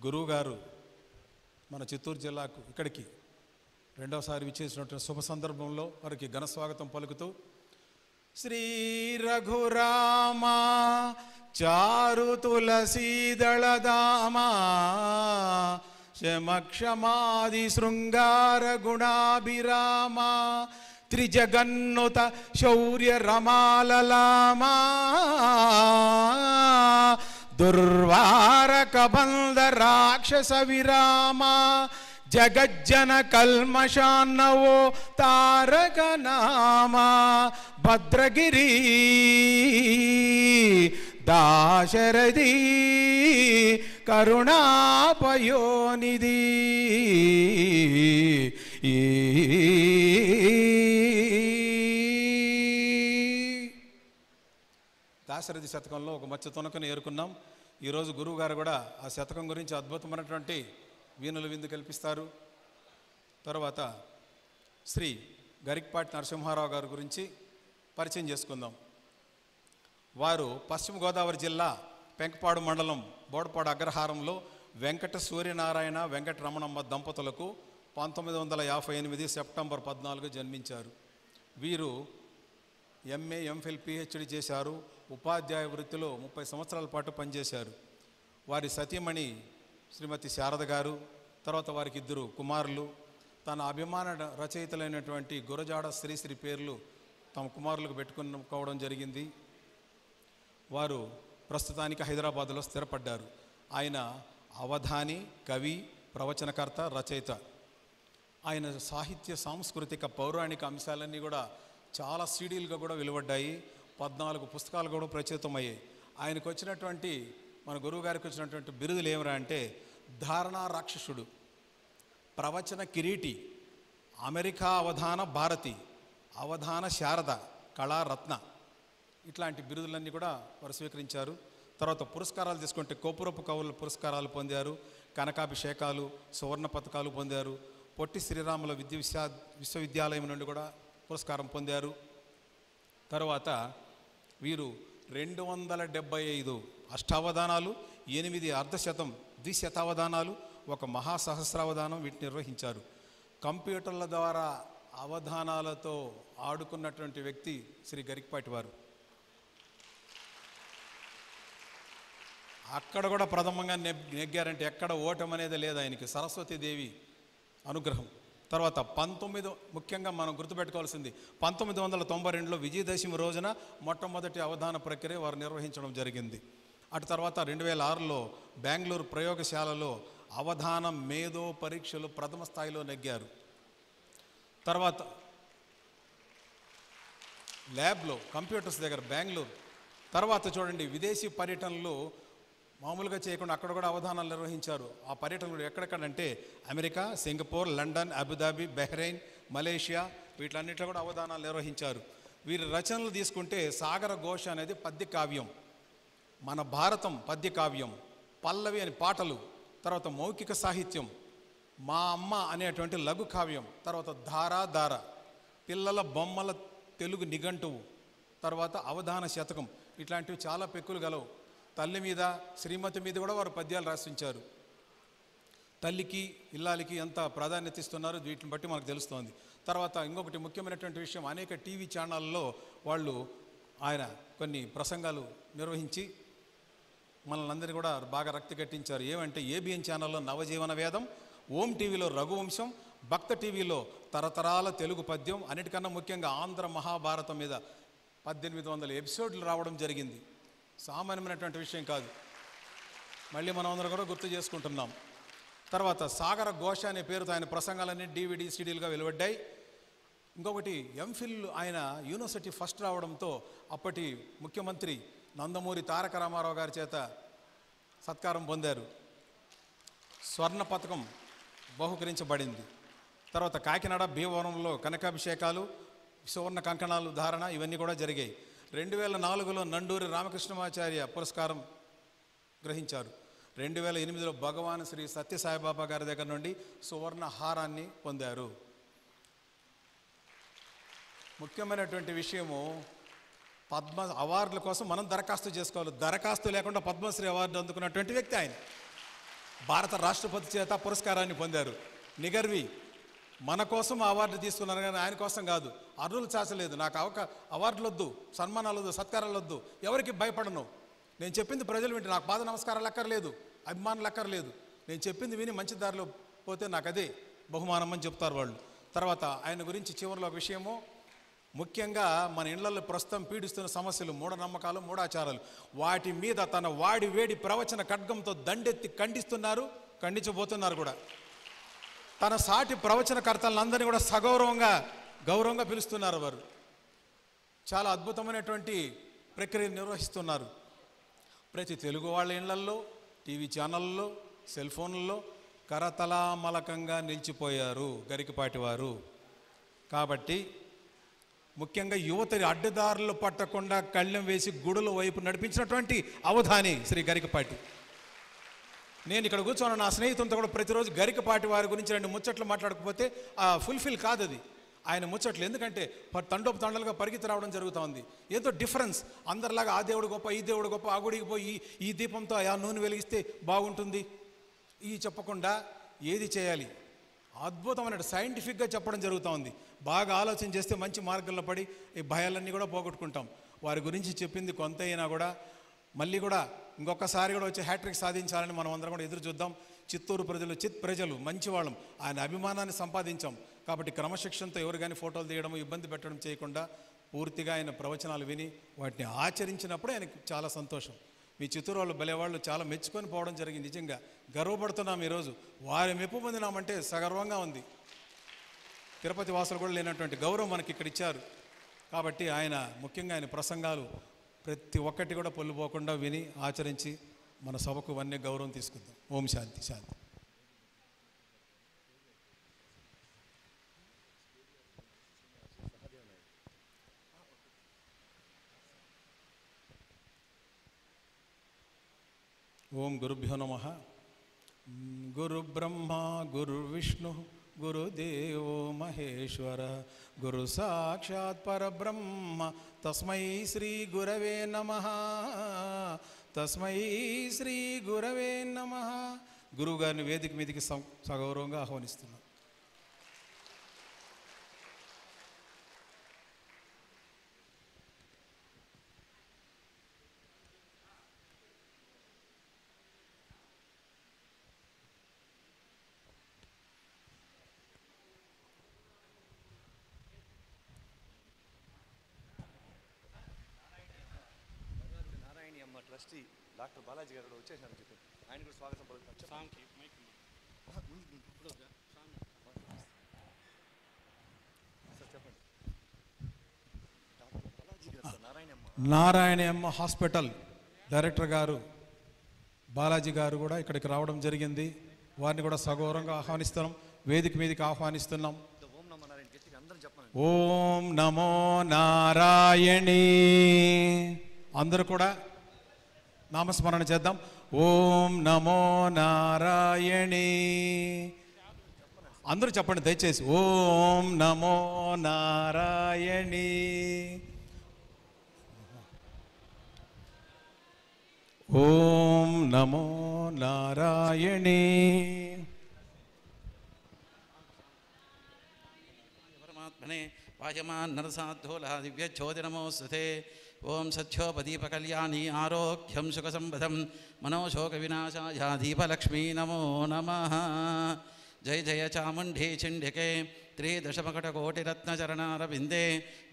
గురువుగారు మన చిత్తూరు జిల్లాకు ఇక్కడికి రెండవసారి విచ్చేసినటువంటి శుభ సందర్భంలో వారికి ఘన స్వాగతం పలుకుతూ శ్రీ రఘురామ చారు తులసీదళదామా శమక్షమాది శృంగార గుణాభిరామ త్రిజగన్నుత శౌర్య రమాలలామా దుర్వారక బంధ రాక్షస విరామ జగజ్జన కల్మషాన్నవో తారక నామ భద్రగిరి దాశరథి కరుణాపయోనిధి. దాశరథి శతకంలో ఒక మత్స్య తునకను ఏరుకున్నాం. ఈరోజు గురువుగారు కూడా ఆ శతకం గురించి అద్భుతమైనటువంటి వీణుల విందు కల్పిస్తారు. తర్వాత శ్రీ గరికపాటి నరసింహారావు గారి గురించి పరిచయం చేసుకుందాం. వారు పశ్చిమ గోదావరి జిల్లా పెంకపాడు మండలం బోడపాడు అగ్రహారంలో వెంకట సూర్యనారాయణ వెంకట రమణమ్మ దంపతులకు 1958 సెప్టెంబర్ 14 జన్మించారు. వీరు ఎంఏ ఎంఫిల్ పిహెచ్డి చేశారు. ఉపాధ్యాయ వృత్తిలో 30 సంవత్సరాల పాటు పనిచేశారు. వారి సతీమణి శ్రీమతి శారద గారు, తర్వాత వారికి 2 కుమారులు. తన అభిమాన రచయితలైనటువంటి గురజాడ శ్రీశ్రీ పేర్లు తమ కుమారులకు పెట్టుకోవడం జరిగింది. వారు ప్రస్తుతానికి హైదరాబాదులో స్థిరపడ్డారు. ఆయన అవధాని, కవి, ప్రవచనకర్త, రచయిత. ఆయన సాహిత్య సాంస్కృతిక పౌరాణిక అంశాలన్నీ కూడా చాలా సీడీలుగా కూడా వెలువడ్డాయి. 14 పుస్తకాలు కూడా ప్రచురితమయ్యాయి. ఆయనకు వచ్చినటువంటి మన గురువుగారికి వచ్చినటువంటి బిరుదులు ఏమిరా అంటే ధారణా రాక్షసుడు, ప్రవచన కిరీటి, అమెరికా అవధాన భారతి, అవధాన శారద, కళారత్న, ఇట్లాంటి బిరుదులన్నీ కూడా వారు స్వీకరించారు. తర్వాత పురస్కారాలు తీసుకుంటే కోపురపు కవుల పురస్కారాలు పొందారు, కనకాభిషేకాలు, సువర్ణ పథకాలు పొందారు. పొట్టి శ్రీరాముల విశ్వవిద్యాలయం నుండి కూడా పురస్కారం పొందారు. తర్వాత వీరు 275 అష్టావధానాలు, 8 అర్ధశతం ద్విశతావధానాలు, 1 మహాసహస్రావధానం వీటిని నిర్వహించారు. కంప్యూటర్ల ద్వారా అవధానాలతో ఆడుకున్నటువంటి వ్యక్తి శ్రీ గరికపాటి వారు. అక్కడ కూడా ప్రథమంగా నెగ్గారంటే ఎక్కడ ఓటం అనేది లేదు ఆయనకి, సరస్వతీదేవి అనుగ్రహం. తర్వాత ముఖ్యంగా మనం గుర్తుపెట్టుకోవాల్సింది 1992లో విజయదశమి రోజున మొట్టమొదటి అవధాన ప్రక్రియ వారు నిర్వహించడం జరిగింది. అటు తర్వాత 2006లో బెంగళూరు ప్రయోగశాలలో అవధానం మేధో పరీక్షలు ప్రథమ స్థాయిలో నెగ్గారు. తర్వాత ల్యాబ్లో కంప్యూటర్స్ దగ్గర బెంగళూరు. తర్వాత చూడండి విదేశీ పర్యటనలు మామూలుగా చేయకుండా అక్కడ కూడా అవధానాలు నిర్వహించారు. ఆ పర్యటనలు ఎక్కడెక్కడంటే America, Singapore, London, Abu Dhabi, Bahrain, Malaysia, వీటన్నిటిలో కూడా అవధానాలు నిర్వహించారు. వీరి రచనలు తీసుకుంటే సాగర ఘోష అనేది పద్య కావ్యం, మన భారతం పద్య కావ్యం, పల్లవి అని పాటలు, తర్వాత మౌఖిక సాహిత్యం, మా అమ్మ అనేటువంటి లఘు కావ్యం, తర్వాత ధార, పిల్లల బొమ్మల తెలుగు నిఘంటువు, తర్వాత అవధాన శతకం, ఇట్లాంటివి చాలా పెక్కులు గలవు. తల్లి మీద, శ్రీమతి మీద కూడా వారు పద్యాలు రాసించారు. తల్లికి, ఇల్లాలికి ఎంత ప్రాధాన్యత ఇస్తున్నారో వీటిని బట్టి మనకు తెలుస్తోంది. తర్వాత ఇంకొకటి ముఖ్యమైనటువంటి విషయం, అనేక టీవీ ఛానళ్ళలో వాళ్ళు ఆయన కొన్ని ప్రసంగాలు నిర్వహించి మనల్ని అందరినీ కూడా బాగా రక్తి కట్టించారు. ఏమంటే ఏబిఎన్ ఛానల్లో నవజీవన వేదం, ఓం టీవీలో రఘువంశం, భక్త టీవీలో తరతరాల తెలుగు పద్యం, అన్నిటికన్నా ముఖ్యంగా ఆంధ్ర మహాభారతం మీద 1800 ఎపిసోడ్లు రావడం జరిగింది. సామాన్యమైనటువంటి విషయం కాదు. మళ్ళీ మనం అందరం కూడా గుర్తు చేసుకుంటున్నాం. తర్వాత సాగర ఘోష అనే పేరుతో ఆయన ప్రసంగాలన్నీ DVD, CDలుగా వెలువడ్డాయి. ఇంకొకటి ఎంఫిల్ ఆయన యూనివర్సిటీ ఫస్ట్ రావడంతో అప్పటి ముఖ్యమంత్రి నందమూరి తారక రామారావు గారి చేత సత్కారం పొందారు. స్వర్ణ పథకం బహుకరించబడింది. తర్వాత కాకినాడ, భీమవరంలో కనకాభిషేకాలు, సువర్ణ కంకణాలు ధారణ, ఇవన్నీ కూడా జరిగాయి. 2004లో నండూరి రామకృష్ణమాచార్య పురస్కారం గ్రహించారు. 2008లో భగవాన్ శ్రీ సత్యసాయిబాబా గారి దగ్గర నుండి సువర్ణ హారాన్ని పొందారు. ముఖ్యమైనటువంటి విషయము, పద్మ అవార్డుల కోసం మనం దరఖాస్తు చేసుకోవాలి. దరఖాస్తు లేకుండా పద్మశ్రీ అవార్డు అందుకున్నటువంటి వ్యక్తి ఆయన. భారత రాష్ట్రపతి చేత పురస్కారాన్ని పొందారు. నిగర్వి మన కోసం అవార్డు తీసుకున్నారు కానీ ఆయన కోసం కాదు. అర్రులు చాచలేదు. నాకు అవార్డులు వద్దు, సన్మానాలు వద్దు, సత్కారాలు వద్దు, ఎవరికి భయపడను. నేను చెప్పింది ప్రజలు వింటే నాకు పాద నమస్కారాలు అక్కర్లేదు, అభిమానులు అక్కర్లేదు. నేను చెప్పింది విని మంచి దారిలో పోతే నాకు అదే బహుమానం అని చెప్తారు వాళ్ళు. తర్వాత ఆయన గురించి చివరిలో ఒక విషయము, ముఖ్యంగా మన ఇళ్లలో ప్రస్తుతం పీడిస్తున్న సమస్యలు, మూఢనమ్మకాలు, మూఢాచారాలు, వాటి మీద తన వాడి వేడి ప్రవచన ఖడ్గంతో దండెత్తి ఖండిస్తున్నారు, ఖండించబోతున్నారు కూడా. తన సాటి ప్రవచనకర్తలందరినీ కూడా సగౌరవంగా గౌరవంగా పిలుస్తున్నారు. వారు చాలా అద్భుతమైనటువంటి ప్రక్రియను నిర్వహిస్తున్నారు. ప్రతి తెలుగు వాళ్ళ ఇళ్లల్లో, టీవీ ఛానళ్ళలో, సెల్ ఫోన్లలో కరతలామలకంగా నిలిచిపోయారు గరికపాటి వారు. కాబట్టి ముఖ్యంగా యువతని అడ్డదారులు పట్టకుండా కళ్ళెం వేసి గుడుల వైపు నడిపించినటువంటి అవధాని శ్రీ గరికపాటి. నేను ఇక్కడ కూర్చోను, నా స్నేహితులతో కూడా ప్రతిరోజు గరికపాటి వారి గురించి 2 ముచ్చట్లు మాట్లాడకపోతే ఫుల్ఫిల్ కాదు అది ఆయన ముచ్చట్లు. ఎందుకంటే తండోపు తండలుగా పరిగెత్తి రావడం జరుగుతూ ఉంది. ఏదో డిఫరెన్స్, అందరిలాగా ఆ దేవుడు గొప్ప, ఈ దేవుడు గొప్ప, ఆ గుడికి పోయి ఈ దీపంతో ఆ నూనె వెలిగిస్తే బాగుంటుంది ఈ చెప్పకుండా ఏది చేయాలి అద్భుతమైన సైంటిఫిక్గా చెప్పడం జరుగుతూ ఉంది. బాగా ఆలోచన చేస్తే మంచి మార్గంలో పడి ఈ భయాలన్నీ కూడా పోగొట్టుకుంటాం. వారి గురించి చెప్పింది కొంత అయినా కూడా మళ్ళీ కూడా ఇంకొకసారి కూడా వచ్చి హ్యాట్రిక్ సాధించాలని మనం అందరం కూడా ఎదురు చూద్దాం. చిత్తూరు ప్రజలు మంచివాళ్ళం, ఆయన అభిమానాన్ని సంపాదించాం. కాబట్టి క్రమశిక్షణతో ఎవరు కానీ ఫోటోలు తీయడం, ఇబ్బంది పెట్టడం చేయకుండా పూర్తిగా ఆయన ప్రవచనాలు విని వాటిని ఆచరించినప్పుడు ఆయనకు చాలా సంతోషం. మీ చిత్తూరు వాళ్ళు భలేవాళ్ళు చాలా మెచ్చుకొని పోవడం జరిగింది. నిజంగా గర్వపడుతున్నాం ఈరోజు. వారి మెప్పు పొందినామంటే సగర్వంగా ఉంది. తిరుపతి వాసులు కూడా లేనటువంటి గౌరవం మనకి ఇక్కడ ఇచ్చారు. కాబట్టి ఆయన ముఖ్యంగా ఆయన ప్రసంగాలు ప్రతి ఒక్కటి కూడా పొల్లుపోకుండా విని ఆచరించి మన సభకు అన్నీ గౌరవం తీసుకుందాం. ఓం శాంతి శాంతి. ఓం గురుభ్యో నమః. గురు బ్రహ్మ గురు విష్ణు గురుదేవో మహేశ్వర గురు సాక్షాత్ పరబ్రహ్మ తస్మై శ్రీ గురవే నమః. తస్మై శ్రీ గురవే నమః. గురువు గారిని వేదిక మీదకి సగౌరవంగా ఆహ్వానిస్తున్నాం. ట్రస్టీ డాక్టర్ బాలాజీ గారు వచ్చేసారని చెప్పి ఆయన కూడా స్వాగతం పలుకుతాం. నారాయణమ్మ హాస్పిటల్ డైరెక్టర్ గారు బాలాజీ గారు కూడా ఇక్కడికి రావడం జరిగింది. వారిని కూడా సగౌరవంగా ఆహ్వానిస్తున్నాం, వేదిక మీదకి ఆహ్వానిస్తున్నాం. ఓం నమో నారాయణీ. అందరూ కూడా నామస్మరణ చేద్దాం. ఓం నమో నారాయణీ. అందరూ చెప్పండి దయచేసి. ఓం నమో నారాయణీ. ఓం నమో నారాయణీ. పరమాత్మనే వాయమాన్ నరసాధోలా దివ్యచోదనమోస్తుతే. ఓం సత్యోపదీపకళ్యాణి ఆరోగ్యం సుఖసంపదం మనోశోక వినాశాయ దీపలక్ష్మీ నమో నమః. జయ జయ చాముండీ చిండికే త్రిదశమకటకోటిరత్నచరణారవిందే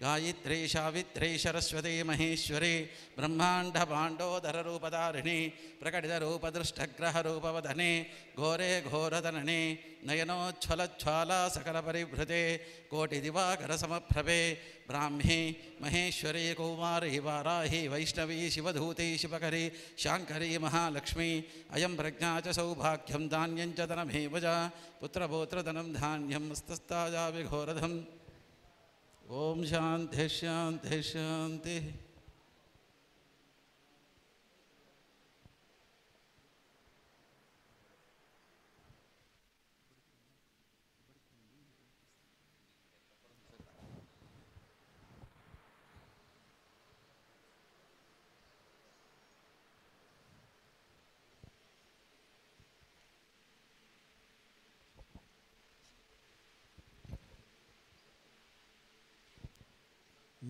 గాయత్రీ సావిత్రీ సరస్వతీ మహేశ్వరీ బ్రహ్మాండ పాండోదరరూపధారిణి ప్రకటితరూపదృష్టగ్రహరూపవదనే ఘోరే ఘోరదననే నయనోచ్ఛ్వలజ్వాలా సకలపరిభృతే కోటిదివాకరసమప్రభే బ్రాహ్మీ మహేశ్వరీ కౌమారీ వారాహి వైష్ణవీ శివధూతీ శివకరీ శాంకరీ మహాలక్ష్మీ అయం ప్రజ్ఞా చ సౌభాగ్యం ధాన్యం చ ధనమేవ చ పుత్రపౌత్రధనం ధాన్యం మస్తస్తాజా విఘోరధం. ఓం శాంతి శాంతి శాంతి.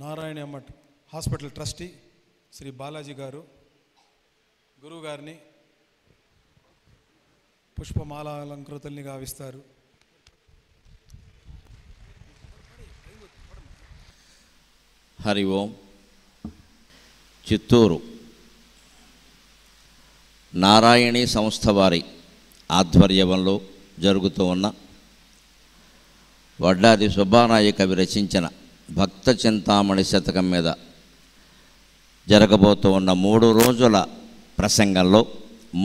నారాయణ మఠ్ హాస్పిటల్ ట్రస్టీ శ్రీ బాలాజీ గారు గురువు గారిని పుష్పమాలాలంకృతుల్ని గావిస్తారు. హరి ఓం. చిత్తూరు నారాయణీ సంస్థ వారి ఆధ్వర్యంలో జరుగుతూ ఉన్న వడ్డాది సుబ్బారాయ కవి రచించిన భక్త చింతామణి శతకం మీద జరగబోతూ ఉన్న 3 రోజుల ప్రసంగంలో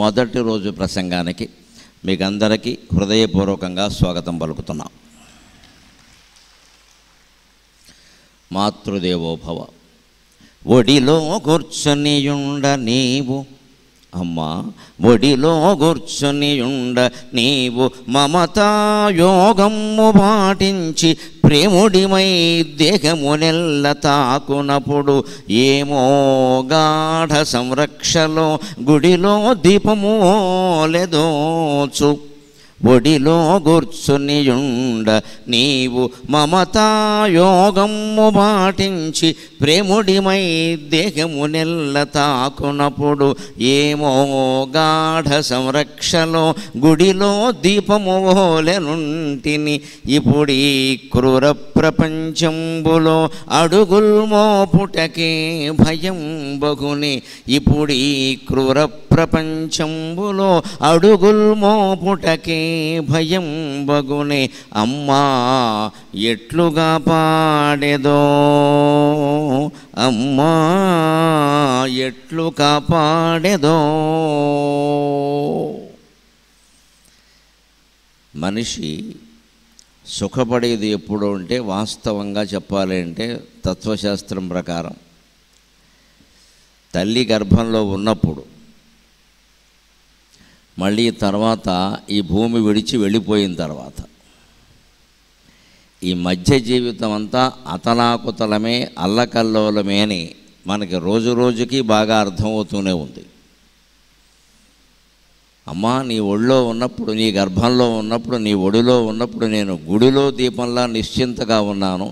మొదటి రోజు ప్రసంగానికి మీకందరికీ హృదయపూర్వకంగా స్వాగతం పలుకుతున్నాం. మాతృదేవోభవ. ఒడిలో కూర్చొనియుండ నీవు అమ్మా, ఒడిలో కూర్చొనియుండ నీవు మమతాయోగము పాటించి ప్రేముడిమై దేహమునెల్ల తాకునప్పుడు ఏమో గాఢ సంరక్షలో గుడిలో దీపము ఓలెదోచు. ఒడిలో కూర్చునియుండ నీవు మమతాయోగము పాటించి ప్రేముడిమై దేహమునెల్ల తాకునప్పుడు ఏమో గాఢ సంరక్షలో గుడిలో దీపము ఓలెనుంటిని. ఇప్పుడీ క్రూర ప్రపంచంబులో అడుగుల్మోపుటకే భయం బగుని. ఇప్పుడీ క్రూర ప్రపంచంబులో అడుగుల్మోపుటకే భయం బగునే. అమ్మా ఎట్లుగా పాడెదో, అమ్మా ఎట్లు కాపాడెదో. మనిషి సుఖపడేది ఎప్పుడు అంటే, వాస్తవంగా చెప్పాలి అంటే తత్వశాస్త్రం ప్రకారం తల్లి గర్భంలో ఉన్నప్పుడు, మళ్ళీ తర్వాత ఈ భూమి విడిచి వెళ్ళిపోయిన తర్వాత. ఈ మధ్య జీవితం అంతా అతలాకుతలమే, అల్లకల్లోలమే అని మనకి రోజు రోజుకి బాగా అర్థమవుతూనే ఉంది. అమ్మా నీ ఒళ్ళో ఉన్నప్పుడు, నీ గర్భంలో ఉన్నప్పుడు, నీ ఒడిలో ఉన్నప్పుడు నేను గుడిలో దీపంలా నిశ్చింతగా ఉన్నాను.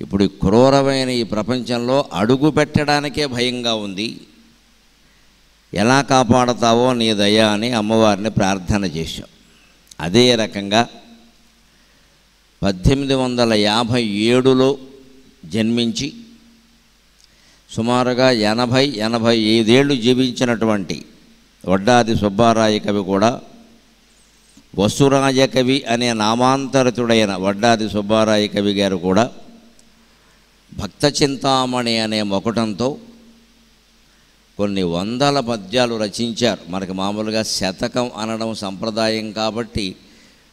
ఇప్పుడు ఈ క్రూరమైన ఈ ప్రపంచంలో అడుగు పెట్టడానికే భయంగా ఉంది. ఎలా కాపాడతావో నీ దయ అని అమ్మవారిని ప్రార్థన చేశాం. అదే రకంగా 1857లో జన్మించి సుమారుగా 80-85 ఏళ్ళు జీవించినటువంటి వడ్డాది సుబ్బారాయ కవి కూడా వసురాయ కవి అనే నామాంతరితుడైన వడ్డాది సుబ్బారాయ కవి గారు కూడా భక్త చింతామణి అనే మొకటంతో కొన్ని వందల పద్యాలు రచించారు. మనకి మామూలుగా శతకం అనడం సంప్రదాయం కాబట్టి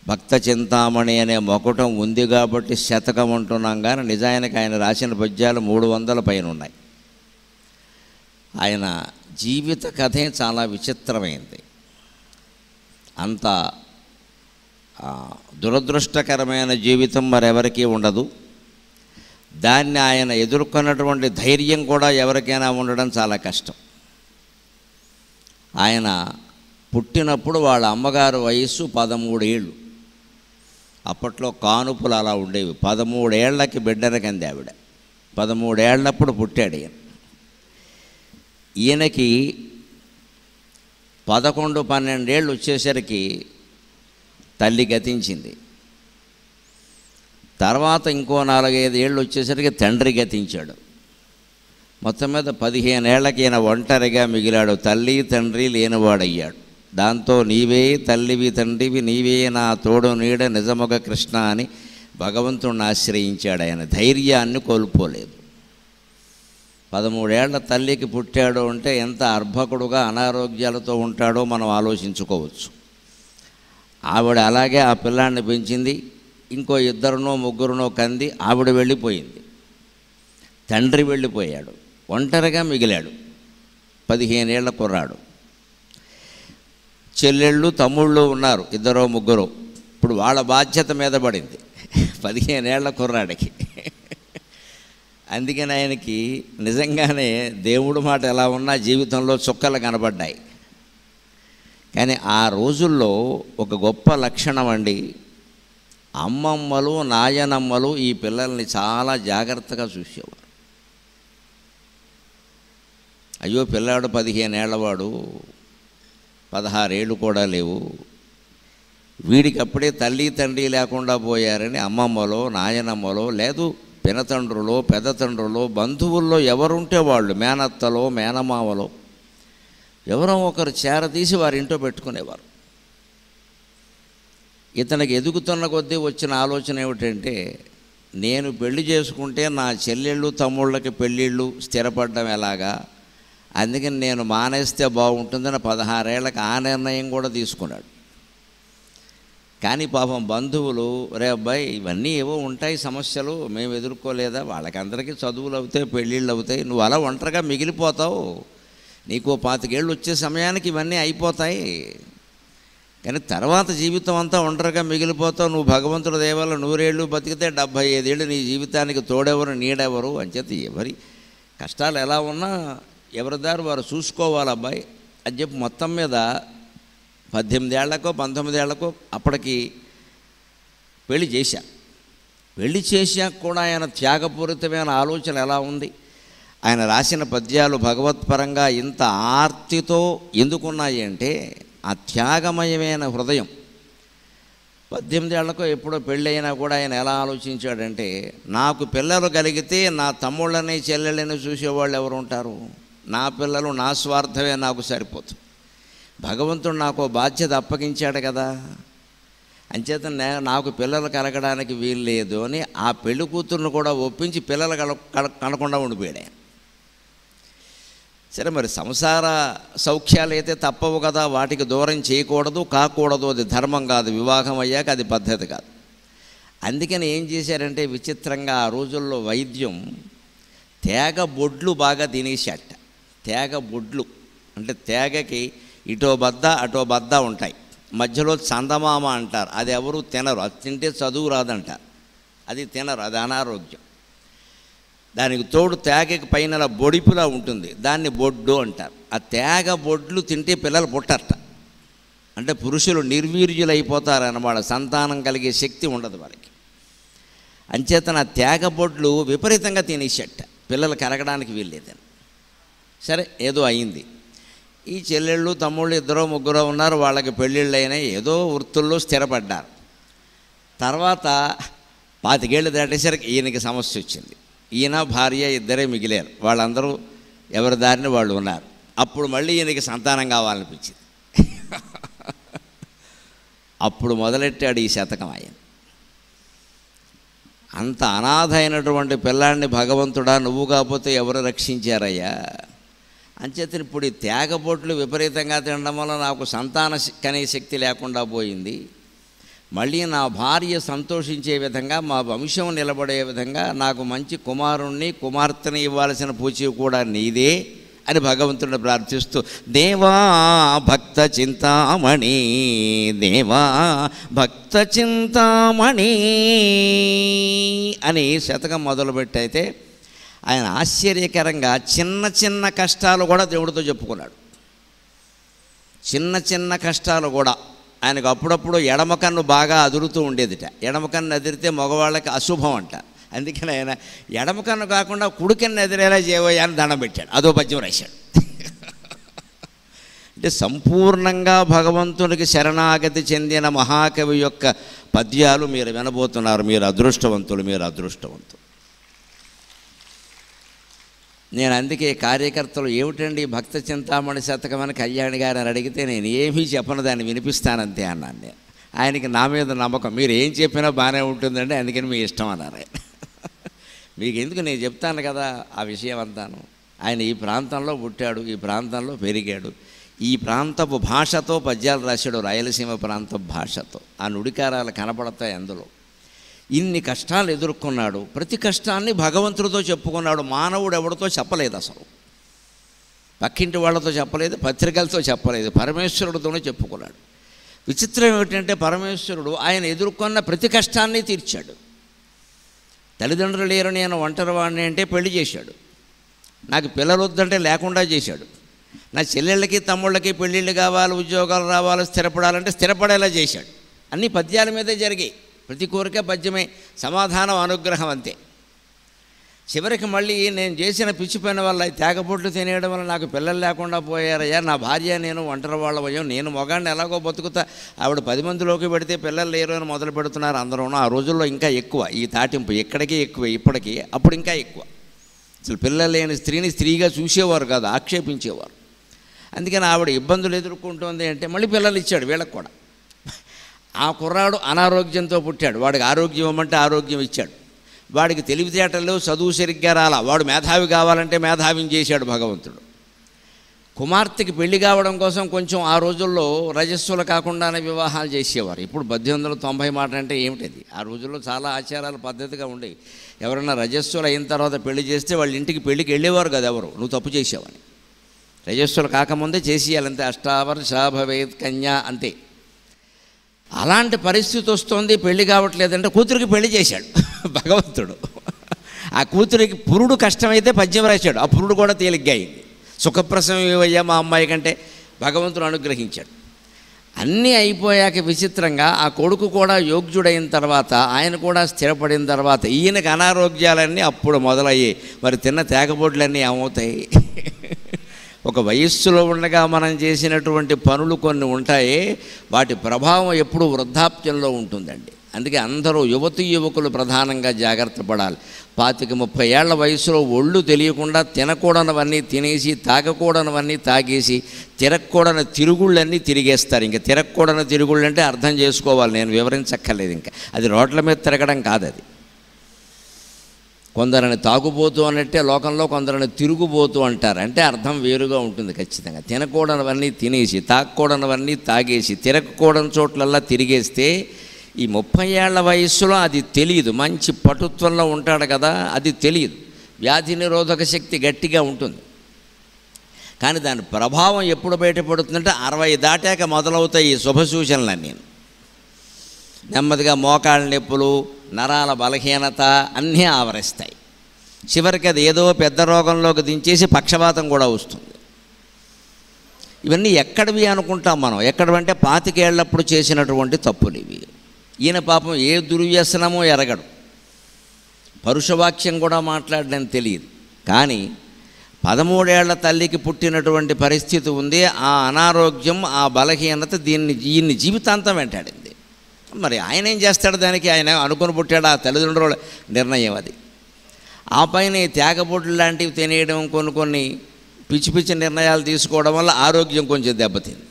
భక్త చింతామణి అనే మొకటం ఉంది కాబట్టి శతకం అంటున్నాం, కానీ నిజానికి ఆయన రాసిన పద్యాలు 300 పైన ఉన్నాయి. ఆయన జీవిత కథే చాలా విచిత్రమైంది. అంత దురదృష్టకరమైన జీవితం మరెవరికీ ఉండదు. దాన్ని ఆయన ఎదుర్కొన్నటువంటి ధైర్యం కూడా ఎవరికైనా ఉండడం చాలా కష్టం. ఆయన పుట్టినప్పుడు వాళ్ళ అమ్మగారు వయస్సు 13 ఏళ్ళు. అప్పట్లో కానుపులు అలా ఉండేవి. 13 ఏళ్లకి బిడ్డను కంది ఆవిడ. 13 ఏళ్ళప్పుడు పుట్టాడు ఈయన. ఈయనకి 11-12 ఏళ్ళు వచ్చేసరికి తల్లి గతించింది. తర్వాత ఇంకో 4-5 ఏళ్ళు వచ్చేసరికి తండ్రి గతించాడు. మొత్తం మీద 15 ఏళ్లకి ఈయన ఒంటరిగా మిగిలాడు. తల్లి తండ్రి లేనివాడయ్యాడు. దాంతో నీవే తల్లివి తండ్రివి, నీవే నా తోడు నీడ నిజముగ కృష్ణ అని భగవంతుడిని ఆశ్రయించాడు. ఆయన ధైర్యాన్ని కోల్పోలేదు. 13 ఏళ్ల తల్లికి పుట్టాడు అంటే ఎంత అర్భకుడుగా అనారోగ్యాలతో ఉంటాడో మనం ఆలోచించుకోవచ్చు. ఆవిడ అలాగే ఆ పిల్లాన్ని పెంచింది. ఇంకో 2-3 కంది. ఆవిడ వెళ్ళిపోయింది. తండ్రి వెళ్ళిపోయాడు. ఒంటరిగా మిగిలాడు. 15 ఏళ్ల కుర్రాడు. చెల్లెళ్ళు తమ్ముళ్ళు ఉన్నారు, 2-3. ఇప్పుడు వాళ్ళ బాధ్యత మీద పడింది 15 ఏళ్ల కుర్రాడికి. అందుకని ఆయనకి నిజంగానే దేవుడు మాట ఎలా ఉన్నా జీవితంలో చుక్కలు కనబడ్డాయి. కానీ ఆ రోజుల్లో ఒక గొప్ప లక్షణం అండి, అమ్మమ్మలు నాయనమ్మలు ఈ పిల్లల్ని చాలా జాగ్రత్తగా చూసేవారు. అయ్యో పిల్లాడు 15 ఏళ్లవాడు, 16 ఏళ్ళు కూడా లేవు, వీడికి అప్పుడే తల్లి తండ్రి లేకుండా పోయారని అమ్మమ్మలో నాయనమ్మలో లేదు పినతండ్రులో పెద్దతండ్రులో బంధువుల్లో ఎవరుంటే వాళ్ళు, మేనత్తలో మేనమావలో ఎవరో ఒకరు చేరతీసి వారి ఇంట్లో పెట్టుకునేవారు. ఇతనికి ఎదుగుతున్న కొద్దీ వచ్చిన ఆలోచన ఏమిటంటే, నేను పెళ్లి చేసుకుంటే నా చెల్లెళ్ళు తమ్ముళ్ళకి పెళ్ళిళ్ళు స్థిరపడడం ఎలాగా, అందుకని నేను మానేస్తే బాగుంటుందని 16 ఏళ్ళకి ఆ నిర్ణయం కూడా తీసుకున్నాడు. కానీ పాపం బంధువులు, రే అబ్బాయి ఇవన్నీ ఏవో ఉంటాయి సమస్యలు, మేము ఎదుర్కోలేదా, వాళ్ళకందరికీ చదువులు అవుతాయి పెళ్ళిళ్ళు అవుతాయి, నువ్వు అలా ఒంటరిగా మిగిలిపోతావు, నీకు 25 ఏళ్ళు వచ్చే సమయానికి ఇవన్నీ అయిపోతాయి, కానీ తర్వాత జీవితం అంతా ఒంటరిగా మిగిలిపోతావు, నువ్వు భగవంతుడి దేవాల 100 ఏళ్ళు బతికితే 75 ఏళ్ళు నీ జీవితానికి తోడెవరు నీడెవరు అని చెప్పి ఎవరి కష్టాలు ఎలా ఉన్నా ఎవరి దారి వారు చూసుకోవాలి అబ్బాయి అని చెప్పి మొత్తం మీద 18 ఏళ్లకో 19 ఏళ్లకో అప్పటికి పెళ్లి చేశాక కూడా ఆయన త్యాగపూరితమైన ఆలోచన ఎలా ఉంది, ఆయన రాసిన పద్యాలు భగవత్పరంగా ఇంత ఆర్తితో ఎందుకున్నాయి అంటే ఆ త్యాగమయమైన హృదయం. 18 ఏళ్లకో ఎప్పుడో పెళ్ళైనా కూడా ఆయన ఎలా ఆలోచించాడంటే, నాకు పిల్లలు కలిగితే నా తమ్ముళ్ళని చెల్లెళ్ళని చూసేవాళ్ళు ఎవరు ఉంటారు, నా పిల్లలు నా స్వార్థమే నాకు సరిపోతుంది, భగవంతుడు నాకు బాధ్యత అప్పగించాడు కదా, అంచేత నాకు పిల్లలు కలగడానికి వీలు లేదు అని ఆ పెళ్లి కూతురును కూడా ఒప్పించి పిల్లలు కనకుండా ఉండిపోయాడు. సరే మరి సంసార సౌఖ్యాలు అయితే తప్పవు కదా, వాటికి దూరం చేయకూడదు కాకూడదు, అది ధర్మం కాదు, వివాహం అయ్యాక అది పద్ధతి కాదు. అందుకని ఏం చేశారంటే విచిత్రంగా ఆ రోజుల్లో వైద్యం తేగ బొడ్లు బాగా తినేసేట. తేగ బొడ్లు అంటే తేగకి ఇటో బద్ద అటో బద్ద ఉంటాయి, మధ్యలో చందమామ అంటారు, అది ఎవరు తినరు, అది తింటే చదువు రాదంటారు, అది తినరు, అది అనారోగ్యం. దానికి తోడు తేగకి పైన బొడిపులా ఉంటుంది, దాన్ని బొడ్డు అంటారు. ఆ తేగ బొడ్లు తింటే పిల్లలు పుట్టరట, అంటే పురుషులు నిర్వీర్యులు అయిపోతారు అన్నమాట, సంతానం కలిగే శక్తి ఉండదు వారికి. అంచేతన తేగ బొడ్లు విపరీతంగా తినేసేట, పిల్లలు కలగడానికి వీల్లేదని. సరే ఏదో అయింది, ఈ చెల్లెళ్ళు తమ్ముళ్ళు 2 3 ఉన్నారు, వాళ్ళకి పెళ్ళిళ్ళు అయినాయి, ఏదో వృత్తుల్లో స్థిరపడ్డారు. తర్వాత 25 ఏళ్ళు దాటేసరికి ఈయనకి సమస్య వచ్చింది, ఈయన భార్య ఇద్దరే మిగిలారు, వాళ్ళందరూ ఎవరి దారిని వాళ్ళు ఉన్నారు. అప్పుడు మళ్ళీ ఈయనకి సంతానం కావాలనిపించింది. అప్పుడు మొదలెట్టాడు ఈ శతకం. ఆయన అంత అనాథ అయినటువంటి పిల్లాడిని భగవంతుడా నువ్వు కాకపోతే ఎవరు రక్షించారయ్యా, అంచేత ఇప్పుడు ఈ త్యాగబొట్లు విపరీతంగా తినడం వల్ల నాకు సంతాన కనే శక్తి లేకుండా పోయింది, మళ్ళీ నా భార్య సంతోషించే విధంగా మా వంశం నిలబడే విధంగా నాకు మంచి కుమారుణ్ణి కుమార్తెని ఇవ్వాల్సిన పూచి కూడా నీదే అని భగవంతుడిని ప్రార్థిస్తూ దేవా భక్త చింతామణి దేవా భక్త చింతామణి అని శతకం మొదలుపెట్టయితే ఆయన ఆశ్చర్యకరంగా చిన్న చిన్న కష్టాలు కూడా దేవుడితో చెప్పుకున్నాడు. చిన్న చిన్న కష్టాలు కూడా ఆయనకు అప్పుడప్పుడు ఎడమ కన్ను బాగా అదురుతూ ఉండేదిట, ఎడమ కన్ను అదిరితే మగవాళ్ళకి అశుభం అంట, అందుకని ఆయన ఎడమ కన్ను కాకుండా కుడి కన్ను ఎదిరేలా చేయవయ్యా అని దండం పెట్టాడు, అదో పద్యం రాశాడు. అంటే సంపూర్ణంగా భగవంతునికి శరణాగతి చెందిన మహాకవి యొక్క పద్యాలు మీరు వినబోతున్నారు. మీరు అదృష్టవంతులు, మీరు అదృష్టవంతులు. నేను అందుకే కార్యకర్తలు ఏమిటండి భక్త చింతామణి శతకం అని కళ్యాణి గారిని అడిగితే నేను ఏమీ చెప్పను, దాన్ని వినిపిస్తానంతే అన్నాను నేను. ఆయనకి నా మీద నమ్మకం, మీరు ఏం చెప్పినా బాగానే ఉంటుందండి, అందుకని మీ ఇష్టం అన్నారు ఆయన. మీకు ఎందుకు, నేను చెప్తాను కదా ఆ విషయం అంతాను. ఆయన ఈ ప్రాంతంలో పుట్టాడు, ఈ ప్రాంతంలో పెరిగాడు, ఈ ప్రాంతపు భాషతో పద్యాలు రాశాడు, రాయలసీమ ప్రాంతపు భాషతో. ఆ నుడికారాలు కనపడతాయి అందులో. ఇన్ని కష్టాలు ఎదుర్కొన్నాడు, ప్రతి కష్టాన్ని భగవంతుడితో చెప్పుకున్నాడు. మానవుడు ఎవరితో చెప్పలేదు, అసలు పక్కింటి వాళ్ళతో చెప్పలేదు, పత్రికలతో చెప్పలేదు, పరమేశ్వరుడితోనే చెప్పుకున్నాడు. విచిత్రం ఏమిటంటే పరమేశ్వరుడు ఆయన ఎదుర్కొన్న ప్రతి కష్టాన్ని తీర్చాడు. తల్లిదండ్రులు లేరు, నేను ఒంటరివాడిని అంటే పెళ్లి చేశాడు, నాకు పిల్లలు వద్దంటే లేకుండా చేశాడు, నా చెల్లెళ్ళకి తమ్ముళ్ళకి పెళ్ళిళ్ళు కావాలి, ఉద్యోగాలు రావాలి, స్థిరపడాలంటే స్థిరపడేలా చేశాడు. అన్ని పద్యాల మీదే జరిగాయి. ప్రతి కోరిక పద్యమే, సమాధానం అనుగ్రహం అంతే. చివరికి మళ్ళీ నేను చేసిన పిచ్చి పని వల్ల తేగపొట్లు తినేయడం వల్ల నాకు పిల్లలు లేకుండా పోయారయ్యా, నా భార్య నేను ఒంటరి వాళ్ళమయ్యాం, నేను మొగాడిని ఎలాగో బతుకుతా, ఆవిడ 10 మందిలోకి పెడితే పిల్లలు లేరు అని మొదలు పెడుతున్నారు అందరూ. ఆ రోజుల్లో ఇంకా ఎక్కువ ఈ తాటింపు, ఎక్కడికి ఎక్కువ, ఇప్పటికీ అప్పుడు ఇంకా ఎక్కువ. అసలు పిల్లలు లేని స్త్రీని స్త్రీగా చూసేవారు కాదు, ఆక్షేపించేవారు. అందుకని ఆవిడ ఇబ్బందులు ఎదుర్కొంటుంది అంటే మళ్ళీ పిల్లలు ఇచ్చాడు వీళ్ళకి కూడా. ఆ కుర్రాడు అనారోగ్యంతో పుట్టాడు, వాడికి ఆరోగ్యం ఇవ్వమంటే ఆరోగ్యం ఇచ్చాడు. వాడికి తెలివితేటలు చదువు సరిగ్గా రాలా, వాడు మేధావి కావాలంటే మేధావిని చేశాడు భగవంతుడు. కుమార్తెకి పెళ్లి కావడం కోసం కొంచెం ఆ రోజుల్లో రజస్సులు కాకుండానే వివాహాలు చేసేవారు. ఇప్పుడు 1890 మాట అంటే ఏమిటది? ఆ రోజుల్లో చాలా ఆచారాలు పద్ధతిగా ఉండేవి. ఎవరైనా రజస్సులు అయిన తర్వాత పెళ్లి చేస్తే వాళ్ళ ఇంటికి పెళ్లికి వెళ్ళేవారు కదా ఎవరు, నువ్వు తప్పు చేసావని. రజస్సులు కాకముందే చేసేయాలంతే, అష్టావర్ష భవేత్ కన్యా అంతే. అలాంటి పరిస్థితి వస్తుంది, పెళ్లి కావట్లేదంటే కూతురికి పెళ్లి చేశాడు భగవంతుడు. ఆ కూతురికి పురుడు కష్టమైతే పద్యం రాశాడు, ఆ పురుడు కూడా తేలిగ్గా అయింది. సుఖప్రసవం ఇవయ్యా మా అమ్మాయి కంటే భగవంతుడు అనుగ్రహించాడు. అన్నీ అయిపోయాక విచిత్రంగా ఆ కొడుకు కూడా యోగ్యుడైన తర్వాత, ఆయన కూడా స్థిరపడిన తర్వాత ఈయనకు అనారోగ్యాలన్నీ అప్పుడు మొదలయ్యాయి. మరి తిన్న తేగబొడ్లన్నీ ఏమవుతాయి? ఒక వయస్సులో ఉండగా మనం చేసినటువంటి పనులు కొన్ని ఉంటాయి, వాటి ప్రభావం ఎప్పుడు వృద్ధాప్యంలో ఉంటుందండి. అందుకే అందరూ యువకులు ప్రధానంగా జాగ్రత్త పడాలి. 25-30 ఏళ్ల వయసులో ఒళ్ళు తెలియకుండా తినకూడనవన్నీ తినేసి, తాగకూడనవన్నీ తాగేసి, తిరగకూడని తిరుగుళ్ళన్నీ తిరిగేస్తారు. ఇంకా తిరగకూడని తిరుగుళ్ళు అంటే అర్థం చేసుకోవాలి, నేను వివరించక్కర్లేదు. ఇంకా అది రోడ్ల మీద తిరగడం కాదు. అది కొందరిని తాగుబోతూ అన్నట్టే లోకంలో కొందరిని తిరుగుబోతూ అంటారు, అంటే అర్థం వేరుగా ఉంటుంది ఖచ్చితంగా. తినకూడనవన్నీ తినేసి, తాగకూడనవన్నీ తాగేసి, తిరగకూడని చోట్లల్లా తిరిగేస్తే ఈ 30 ఏళ్ల వయస్సులో అది తెలియదు. మంచి పటుత్వంలో ఉంటాడు కదా, అది తెలియదు. వ్యాధి నిరోధక శక్తి గట్టిగా ఉంటుంది. కానీ దాని ప్రభావం ఎప్పుడు బయటపడుతుందంటే 60 దాటాక మొదలవుతాయి ఈ శుభ సూచనలన్నీ. నెమ్మదిగా మోకాళ్ళ నొప్పులు, నరాల బలహీనత అన్నీ ఆవరిస్తాయి. చివరికి అది ఏదో పెద్ద రోగంలోకి దించేసి పక్షపాతం కూడా వస్తుంది. ఇవన్నీ ఎక్కడివి అనుకుంటాం మనం, ఎక్కడవంటే 25 ఏళ్ళప్పుడు చేసినటువంటి తప్పులు ఇవి. ఈయన పాపం ఏ దుర్వ్యసనమో ఎరగడు, పరుషవాక్యం కూడా మాట్లాడడం తెలియదు. కానీ 13 ఏళ్ల తల్లికి పుట్టినటువంటి పరిస్థితి ఉంది. ఆ అనారోగ్యం, ఆ బలహీనత ఈయన్ని జీవితాంతం వెంటాడింది. మరి ఆయన ఏం చేస్తాడు దానికి? ఆయన అనుకుని పుట్టాడు, ఆ తల్లిదండ్రుల నిర్ణయం అది. ఆ పైన తేగబొడ్లు లాంటివి తినేయడం, కొన్ని పిచ్చి పిచ్చి నిర్ణయాలు తీసుకోవడం వల్ల ఆరోగ్యం కొంచెం దెబ్బతింది.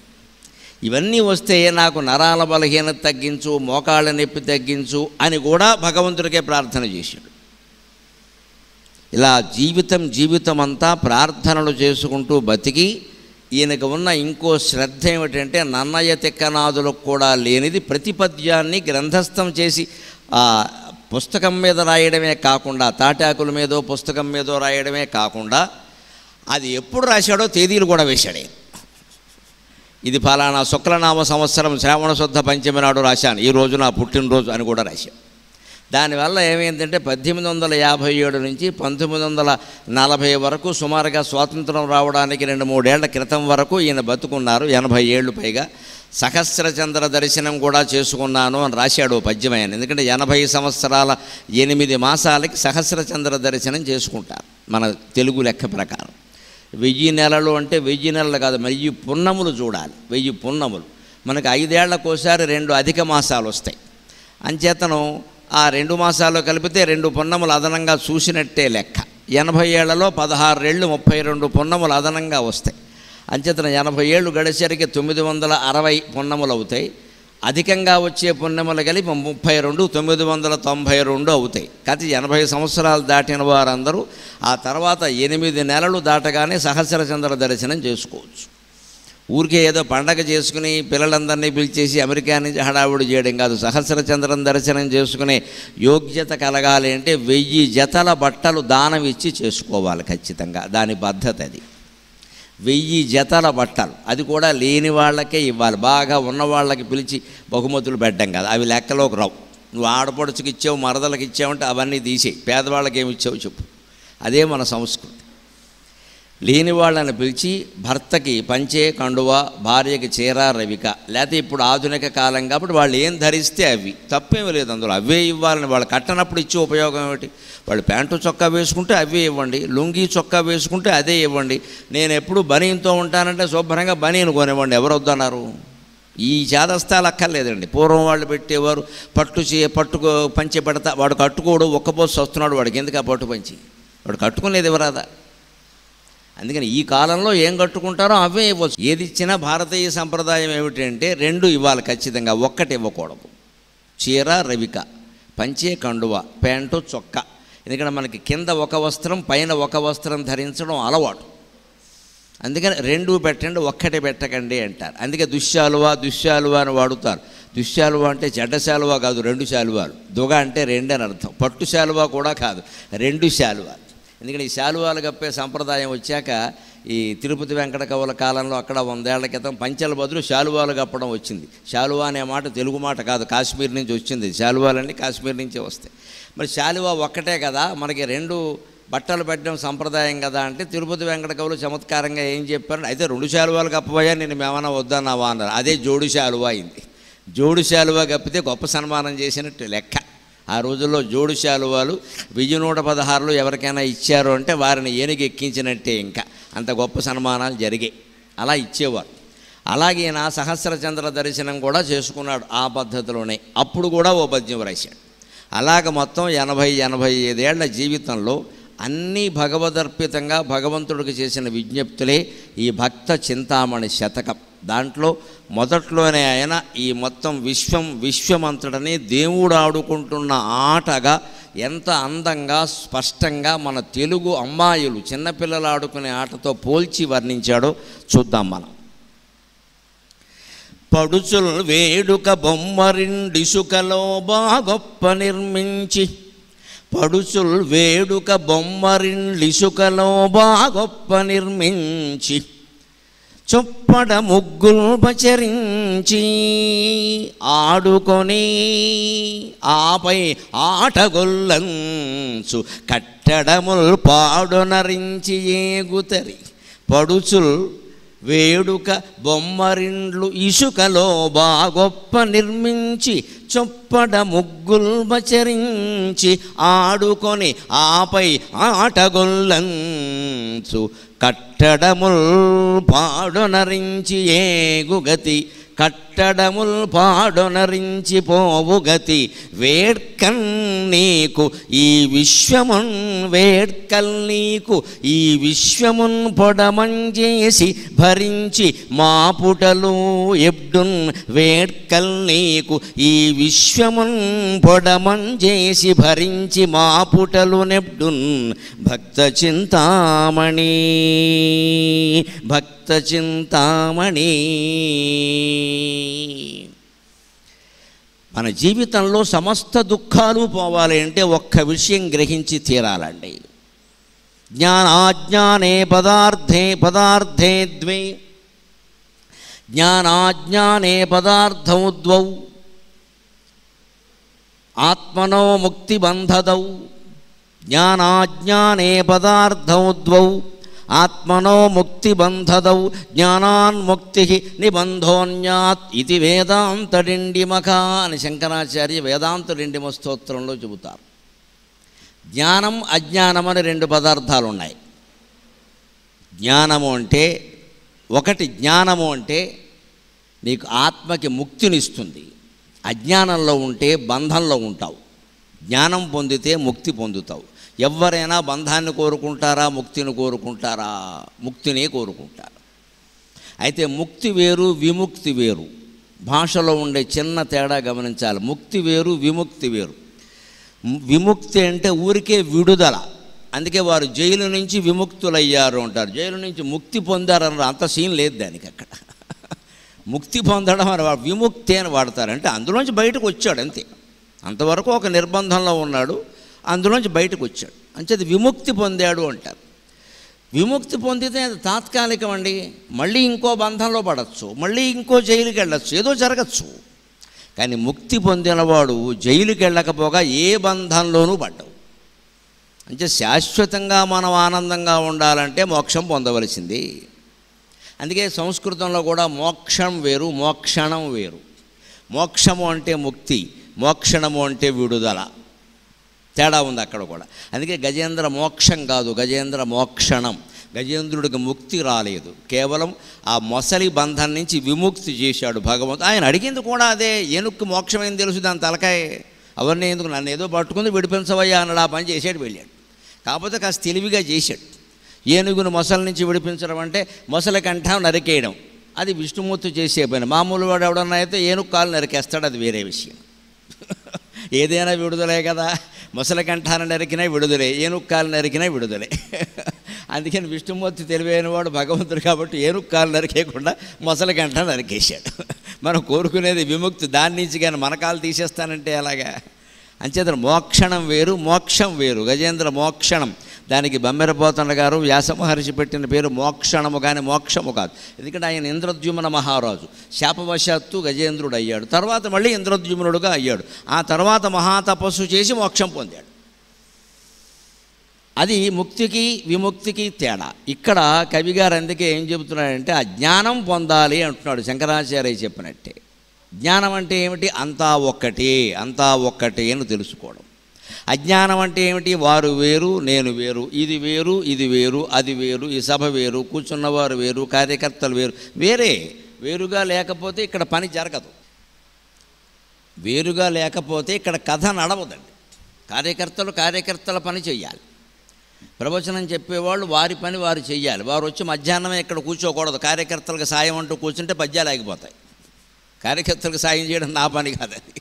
ఇవన్నీ వస్తే నాకు నరాల బలహీనత తగ్గించు, మోకాళ్ళ నొప్పి తగ్గించు అని కూడా భగవంతుడికే ప్రార్థన చేశాడు. ఇలా జీవితం అంతా ప్రార్థనలు చేసుకుంటూ బతికి, ఈయనకు ఉన్న ఇంకో శ్రద్ధ ఏమిటంటే నన్నయ తిక్కనాదులకు కూడా లేనిది ప్రతిపద్యాన్ని గ్రంథస్థం చేసి పుస్తకం మీద రాయడమే కాకుండా, తాటాకుల మీదో పుస్తకం మీదో రాయడమే కాకుండా, అది ఎప్పుడు రాశాడో తేదీలు కూడా వేశాడే. ఇది ఫలానా శుక్లనామ సంవత్సరం శ్రావణ శుద్ధ పంచమి నాడు రాశాను, ఈ రోజు నా పుట్టినరోజు అని కూడా రాశాను. దానివల్ల ఏమైందంటే 1857 నుంచి 1940 వరకు, సుమారుగా స్వాతంత్రం రావడానికి 2-3 ఏళ్ల క్రితం వరకు ఈయన బతుకున్నారు. 80 ఏళ్ళు పైగా. సహస్రచంద్ర దర్శనం కూడా చేసుకున్నాను అని రాశాడు పద్యం ఆయన. ఎందుకంటే 80 సంవత్సరాల 8 మాసాలకి సహస్రచంద్ర దర్శనం చేసుకుంటారు మన తెలుగు లెక్క ప్రకారం. 1000 నెలలు అంటే 1000 నెలలు కాదు, 1000 పున్నములు చూడాలి. 1000 పున్నములు మనకు 5 ఏళ్లకోసారి 2 అధిక మాసాలు వస్తాయి. అంచేతను ఆ 2 మాసాల్లో కలిపితే 2 పున్నములు అదనంగా చూసినట్టే లెక్క. 80 ఏళ్లలో 16 ఏళ్ళు 32 పున్నములు అదనంగా వస్తాయి. అంచేతన 80 ఏళ్ళు గడిచేసరికి 960 పున్నములు అవుతాయి. అధికంగా వచ్చే పున్నములు కలిపి 32 992 అవుతాయి. కాకపోతే 80 సంవత్సరాలు దాటిన వారందరూ ఆ తర్వాత 8 నెలలు దాటగానే సహస్రచంద్ర దర్శనం చేసుకోవచ్చు. ఊరికే ఏదో పండగ చేసుకుని పిల్లలందరినీ పిలిచేసి అమెరికా నుంచి హడావుడి చేయడం కాదు. సహస్రచంద్రం దర్శనం చేసుకునే యోగ్యత కలగాలి అంటే 1000 జతల బట్టలు దానం ఇచ్చి చేసుకోవాలి ఖచ్చితంగా. దాని పద్ధతి అది. 1000 జతల బట్టలు, అది కూడా లేని వాళ్ళకే ఇవ్వాలి. బాగా ఉన్న వాళ్ళకి పిలిచి బహుమతులు పెట్టడం కాదు, అవి లెక్కలోకి రావు. నువ్వు ఆడపడుచుకి ఇచ్చావు, మరదలకు ఇచ్చావంటే అవన్నీ తీసేయి, పేదవాళ్ళకి ఏమి ఇచ్చావు చెప్పు. అదే మన సంస్కృతి. లేని వాళ్ళని పిలిచి భర్తకి పంచే కండువా, భార్యకి చీర రవిక, లేకపోతే ఇప్పుడు ఆధునిక కాలం కాబట్టి వాళ్ళు ఏం ధరిస్తే అవి, తప్పేమీ లేదు అందులో. అవే ఇవ్వాలని, వాళ్ళు కట్టనప్పుడు ఇచ్చే ఉపయోగం ఏమిటి? వాళ్ళు ప్యాంటు చొక్కా వేసుకుంటే అవే ఇవ్వండి, లుంగీ చొక్కా వేసుకుంటే అదే ఇవ్వండి. నేను ఎప్పుడు బనీన్తో ఉంటానంటే శుభ్రంగా బనీను కొనివ్వండి, ఎవరు వద్దన్నారు? ఈ చేదస్తాలు అక్కర్లేదండి. పూర్వం వాళ్ళు పెట్టేవారు పట్టు పంచి పెడతా, వాడు కట్టుకోడు, ఒక్కపోసి వస్తున్నాడు, వాడికి ఎందుకు ఆ పట్టు పంచి? వాడు కట్టుకునేది ఎవరాదా? అందుకని ఈ కాలంలో ఏం కట్టుకుంటారో అవే ఇవ్వచ్చు. ఏది ఇచ్చినా భారతీయ సంప్రదాయం ఏమిటంటే రెండు ఇవ్వాలి ఖచ్చితంగా, ఒక్కటి ఇవ్వకూడదు. చీర రవిక, పంచే కండువ, ప్యాంటు చొక్కా. ఎందుకంటే మనకి కింద ఒక వస్త్రం పైన ఒక వస్త్రం ధరించడం అలవాటు. అందుకని రెండు పెట్టండి, ఒక్కటే పెట్టకండి అంటారు. అందుకే దుశ్శాలువా అని వాడుతారు. దుశ్శాలువా అంటే చెడ్డ శాలువా కాదు, రెండు శాలువాలు. దుగ అంటే రెండు అని అర్థం. పట్టు శాలువా కూడా కాదు, రెండు శాలువా. ఎందుకంటే ఈ శాలువాలు కప్పే సంప్రదాయం వచ్చాక ఈ తిరుపతి వెంకట కవుల కాలంలో అక్కడ 100 ఏళ్ల క్రితం పంచెల బదులు శాలువాలు కప్పడం వచ్చింది. శాలువా అనే మాట తెలుగు మాట కాదు, కాశ్మీర్ నుంచి వచ్చింది. శాలువాలన్నీ కాశ్మీర్ నుంచే వస్తాయి. మరి శాలువా ఒక్కటే కదా, మనకి రెండు బట్టలు పెట్టడం సంప్రదాయం కదా అంటే తిరుపతి వెంకట కవులు చమత్కారంగా ఏం చెప్పారు, అయితే 2 శాలువాలు కప్పబోయా, నేను మేమన్నా వద్దన్నావా అన్నారు. అదే జోడు శాలువా అయింది. జోడు శాలువా కప్పితే గొప్ప సన్మానం చేసినట్టు లెక్క. ఆ రోజుల్లో జోడు శాలువాలు 1116లో ఎవరికైనా ఇచ్చారు అంటే వారిని ఏనుగు ఎక్కించినట్టే, ఇంకా అంత గొప్ప సన్మానాలు జరిగాయి. అలా ఇచ్చేవారు. అలాగే నా సహస్రచంద్ర దర్శనం కూడా చేసుకున్నాడు ఆ పద్ధతిలోనే. అప్పుడు కూడా ఓ పద్యం రాశాడు. అలాగ మొత్తం 80-85 ఏళ్ల జీవితంలో అన్నీ భగవదర్పితంగా భగవంతుడికి చేసిన విజ్ఞప్తులే ఈ భక్త చింతామణి శతకం. దాంట్లో మొదట్లోనే ఆయన ఈ మొత్తం విశ్వమంతటిని దేవుడు ఆడుకుంటున్న ఆటగా ఎంత అందంగా స్పష్టంగా మన తెలుగు అమ్మాయిలు చిన్నపిల్లలు ఆడుకునే ఆటతో పోల్చి వర్ణించాడో చూద్దాం మనం. పడుచుల్ వేడుక బొమ్మరిండిసుకలో బాగొప్ప నిర్మించి, పడుచుల్ వేడుక బొమ్మరిండిసుకలో బాగొప్ప నిర్మించి, చొప్పడ ముగ్గులు పచరించి ఆడుకొని ఆపై ఆటగొల్లంచు కట్టడముల్ పాడునరించి ఏగుతరి. పడుచుల్ వేడుక బొమ్మరిండ్లు ఇసుకలో బాగొప్ప నిర్మించి, చొప్పడ ముగ్గులు పచరించి ఆడుకొని ఆపై ఆటగొల్లంచు కట్టడముల్ పాడునరించి ఏగుగతి. కట్టడముల్ పాడునరించి పోవుగతి. వేడ్కన్ నీకు ఈ విశ్వమున్, వేడ్కల్ నీకు ఈ విశ్వమున్ పొడమంజేసి భరించి మాపుటలు ఎబ్డున్. వేడ్కల్ నీకు ఈ విశ్వమున్ పొడమంజేసి భరించి మాపుటలు నెబ్డున్. భక్త చింతామణి, భక్త చింతామణి. మన జీవితంలో సమస్త దుఃఖాలు పోవాలి అంటే ఒక్క విషయం గ్రహించి తీరాలండి. జ్ఞానాజ్ఞానే పదార్థే ద్వే, జ్ఞానాజ్ఞానే పదార్థౌ ద్వౌ, ఆత్మనో ముక్తిబంధదౌ. జ్ఞానాజ్ఞానే పదార్థౌ ద్వౌ, ఆత్మనో ముక్తిబంధదౌ. జ్ఞానాన్ముక్తి నిబంధోన్యాత్ ఇది వేదాంతడిండిమఖ అని శంకరాచార్య వేదాంతడిండిమ స్తోత్రంలో చెబుతారు. జ్ఞానం అజ్ఞానం అని 2 పదార్థాలు ఉన్నాయి. జ్ఞానము అంటే ఒకటి, జ్ఞానము అంటే నీకు ఆత్మకి ముక్తినిస్తుంది. అజ్ఞానంలో ఉంటే బంధంలో ఉంటావు. జ్ఞానం పొందితే ముక్తి పొందుతావు. ఎవరైనా బంధాన్ని కోరుకుంటారా, ముక్తిని కోరుకుంటారా? ముక్తినే కోరుకుంటారు. అయితే ముక్తి వేరు, విముక్తి వేరు. భాషలో ఉండే చిన్న తేడా గమనించాలి. ముక్తి వేరు, విముక్తి వేరు. విముక్తి అంటే ఊరికే విడుదల. అందుకే వారు జైలు నుంచి విముక్తులయ్యారు అంటారు. జైలు నుంచి ముక్తి పొందారన్నారు, అంత సీన్ లేదు దానికి. అక్కడ ముక్తి పొందడం అని విముక్తి అని వాడతారు. అంటే అందులోంచి బయటకు వచ్చాడు అంతే. అంతవరకు ఒక నిర్బంధంలో ఉన్నాడు, అందులోంచి బయటకు వచ్చాడు, అంచేది విముక్తి పొందాడు అంటారు. విముక్తి పొందితే అది తాత్కాలికం అండి. మళ్ళీ ఇంకో బంధంలో పడవచ్చు, మళ్ళీ ఇంకో జైలుకి వెళ్ళచ్చు, ఏదో జరగచ్చు. కానీ ముక్తి పొందినవాడు జైలుకి వెళ్ళకపోగా ఏ బంధంలోనూ పడ్డావు. అంటే శాశ్వతంగా మనం ఆనందంగా ఉండాలంటే మోక్షం పొందవలసింది. అందుకే సంస్కృతంలో కూడా మోక్షం వేరు, మోక్షణం వేరు. మోక్షము అంటే ముక్తి, మోక్షణము అంటే విడుదల. తేడా ఉంది అక్కడ కూడా. అందుకే గజేంద్ర మోక్షం కాదు, గజేంద్ర మోక్షణం. గజేంద్రుడికి ముక్తి రాలేదు, కేవలం ఆ మొసలి బంధం నుంచి విముక్తి చేశాడు భగవంతుడు. ఆయన అడిగింది కూడా అదే. ఏనుక్కి మోక్షం ఏం తెలుసు, దాని తలకాయ అవన్నీ ఎందుకు, నన్ను ఏదో పట్టుకుంది విడిపించవయ్యా అన్నాడు. ఆ పని చేసాడు, వెళ్ళాడు. కాకపోతే కాస్త తెలివిగా చేశాడు. ఏనుగును మొసలి నుంచి విడిపించడం అంటే మొసలి కంఠం నరికేయడం, అది విష్ణుమూర్తి చేసే పని. మామూలు వాడు ఎవడన్నా అయితే ఏనుగు కాలు నరికేస్తాడు, అది వేరే విషయం. ఏదైనా విడుదలే కదా. మొసలి కంఠాన్ని నరికినా విడుదలే, ఏనుగు కాలు నరికినా విడుదలే. అందుకని విష్ణుమూర్తి తెలివైన వాడు భగవంతుడు కాబట్టి ఏనుగు కాలు నరికేయకుండా మొసలి కంఠాన్ని నరికేశాడు. మనం కోరుకునేది విముక్తి, దాని నుంచి కానీ మన కాలు తీసేస్తానంటే ఎలాగా? అంచేత మోక్షణం వేరు, మోక్షం వేరు. గజేంద్ర మోక్షణం, దానికి బమ్మెరపోతన్న గారు వ్యాస మహర్షి పెట్టిన పేరు మోక్షణము, కానీ మోక్షము కాదు. ఎందుకంటే ఆయన ఇంద్రద్యుమ్న మహారాజు, శాపవశాత్తు గజేంద్రుడు అయ్యాడు. తర్వాత మళ్ళీ ఇంద్రద్యుమ్నుడుగా అయ్యాడు. ఆ తర్వాత మహాతపస్సు చేసి మోక్షం పొందాడు. అది ముక్తికి విముక్తికి తేడా. ఇక్కడ కవిగారు అందుకే ఏం చెబుతున్నాడంటే ఆ జ్ఞానం పొందాలి అంటున్నాడు, శంకరాచార్య చెప్పినట్టే. జ్ఞానం అంటే ఏమిటి? అంతా ఒక్కటే, అంతా ఒక్కటే అని తెలుసుకోవడం. అజ్ఞానం అంటే ఏమిటి? వారు వేరు, నేను వేరు, ఇది వేరు, ఇది వేరు, అది వేరు, ఈ సభ వేరు, కూర్చున్నవారు వేరు, కార్యకర్తలు వేరు. వేరుగా లేకపోతే ఇక్కడ పని జరగదు. వేరుగా లేకపోతే ఇక్కడ కథ నడవదండి. కార్యకర్తల పని చెయ్యాలి. ప్రవచనం చెప్పేవాళ్ళు వారి పని వారు చెయ్యాలి. వారు వచ్చి మధ్యాహ్నమే ఇక్కడ కూర్చోకూడదు. కార్యకర్తలకు సాయం అంటూ కూర్చుంటే పద్యాలు ఆగిపోతాయి. కార్యకర్తలకు సాయం చేయడం నా పని కాదు, అది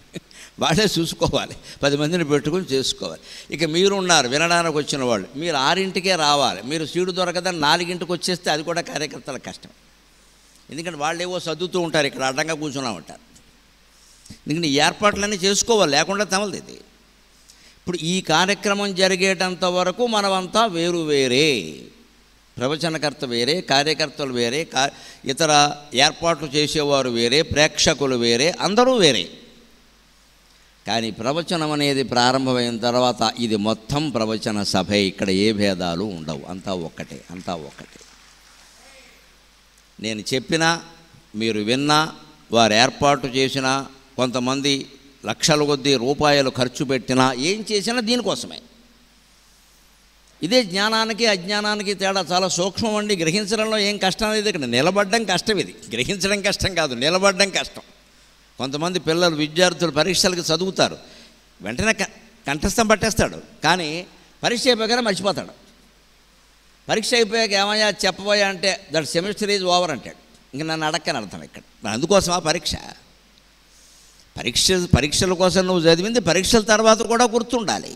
వాళ్ళే చూసుకోవాలి. 10 మందిని పెట్టుకుని చేసుకోవాలి. ఇక మీరు ఉన్నారు వినడానికి వచ్చిన వాళ్ళు, మీరు 6ంటికే రావాలి. మీరు సీటు దొరకదని 4ంటికి వచ్చేస్తే అది కూడా కార్యకర్తలకు కష్టం. ఎందుకంటే వాళ్ళు ఏవో సర్దుతూ ఉంటారు, ఇక్కడ అడ్డంగా కూర్చున్నా ఉంటారు. ఎందుకంటే ఈ ఏర్పాట్లన్నీ చేసుకోవాలి, లేకుండా తమలది ఇది. ఇప్పుడు ఈ కార్యక్రమం జరిగేటంత వరకు మనమంతా వేరు వేరే. ప్రవచనకర్త వేరే, కార్యకర్తలు వేరే, ఇతర ఏర్పాట్లు చేసేవారు వేరే, ప్రేక్షకులు వేరే, అందరూ వేరే. కానీ ప్రవచనం అనేది ప్రారంభమైన తర్వాత ఇది మొత్తం ప్రవచన సభే. ఇక్కడ ఏ భేదాలు ఉండవు, అంతా ఒక్కటే, అంతా ఒక్కటే. నేను చెప్పినా, మీరు విన్నా, వారు ఏర్పాటు చేసినా, కొంతమంది లక్షల కొద్దీ రూపాయలు ఖర్చు పెట్టినా, ఏం చేసినా దీనికోసమే. ఇదే జ్ఞానానికి అజ్ఞానానికి తేడా. చాలా సూక్ష్మం అండి. గ్రహించడంలో ఏం కష్టం లేదు. ఇక్కడ నిలబడడం కష్టం. ఇది గ్రహించడం కష్టం కాదు, నిలబడడం కష్టం. కొంతమంది పిల్లలు, విద్యార్థులు పరీక్షలకు చదువుతారు, వెంటనే కంఠస్థం పట్టేస్తాడు, కానీ పరీక్ష అయిపోయాక మర్చిపోతాడు. పరీక్ష అయిపోయాక ఏమయ్యా చెప్పబోయా అంటే దట్ సెమిస్టర్ ఈజ్ ఓవర్ అంటాడు. ఇంక నన్ను అడక్కని అర్థం. ఇక్కడ అందుకోసమా పరీక్షల కోసం నువ్వు చదివింది పరీక్షల తర్వాత కూడా గుర్తుండాలి.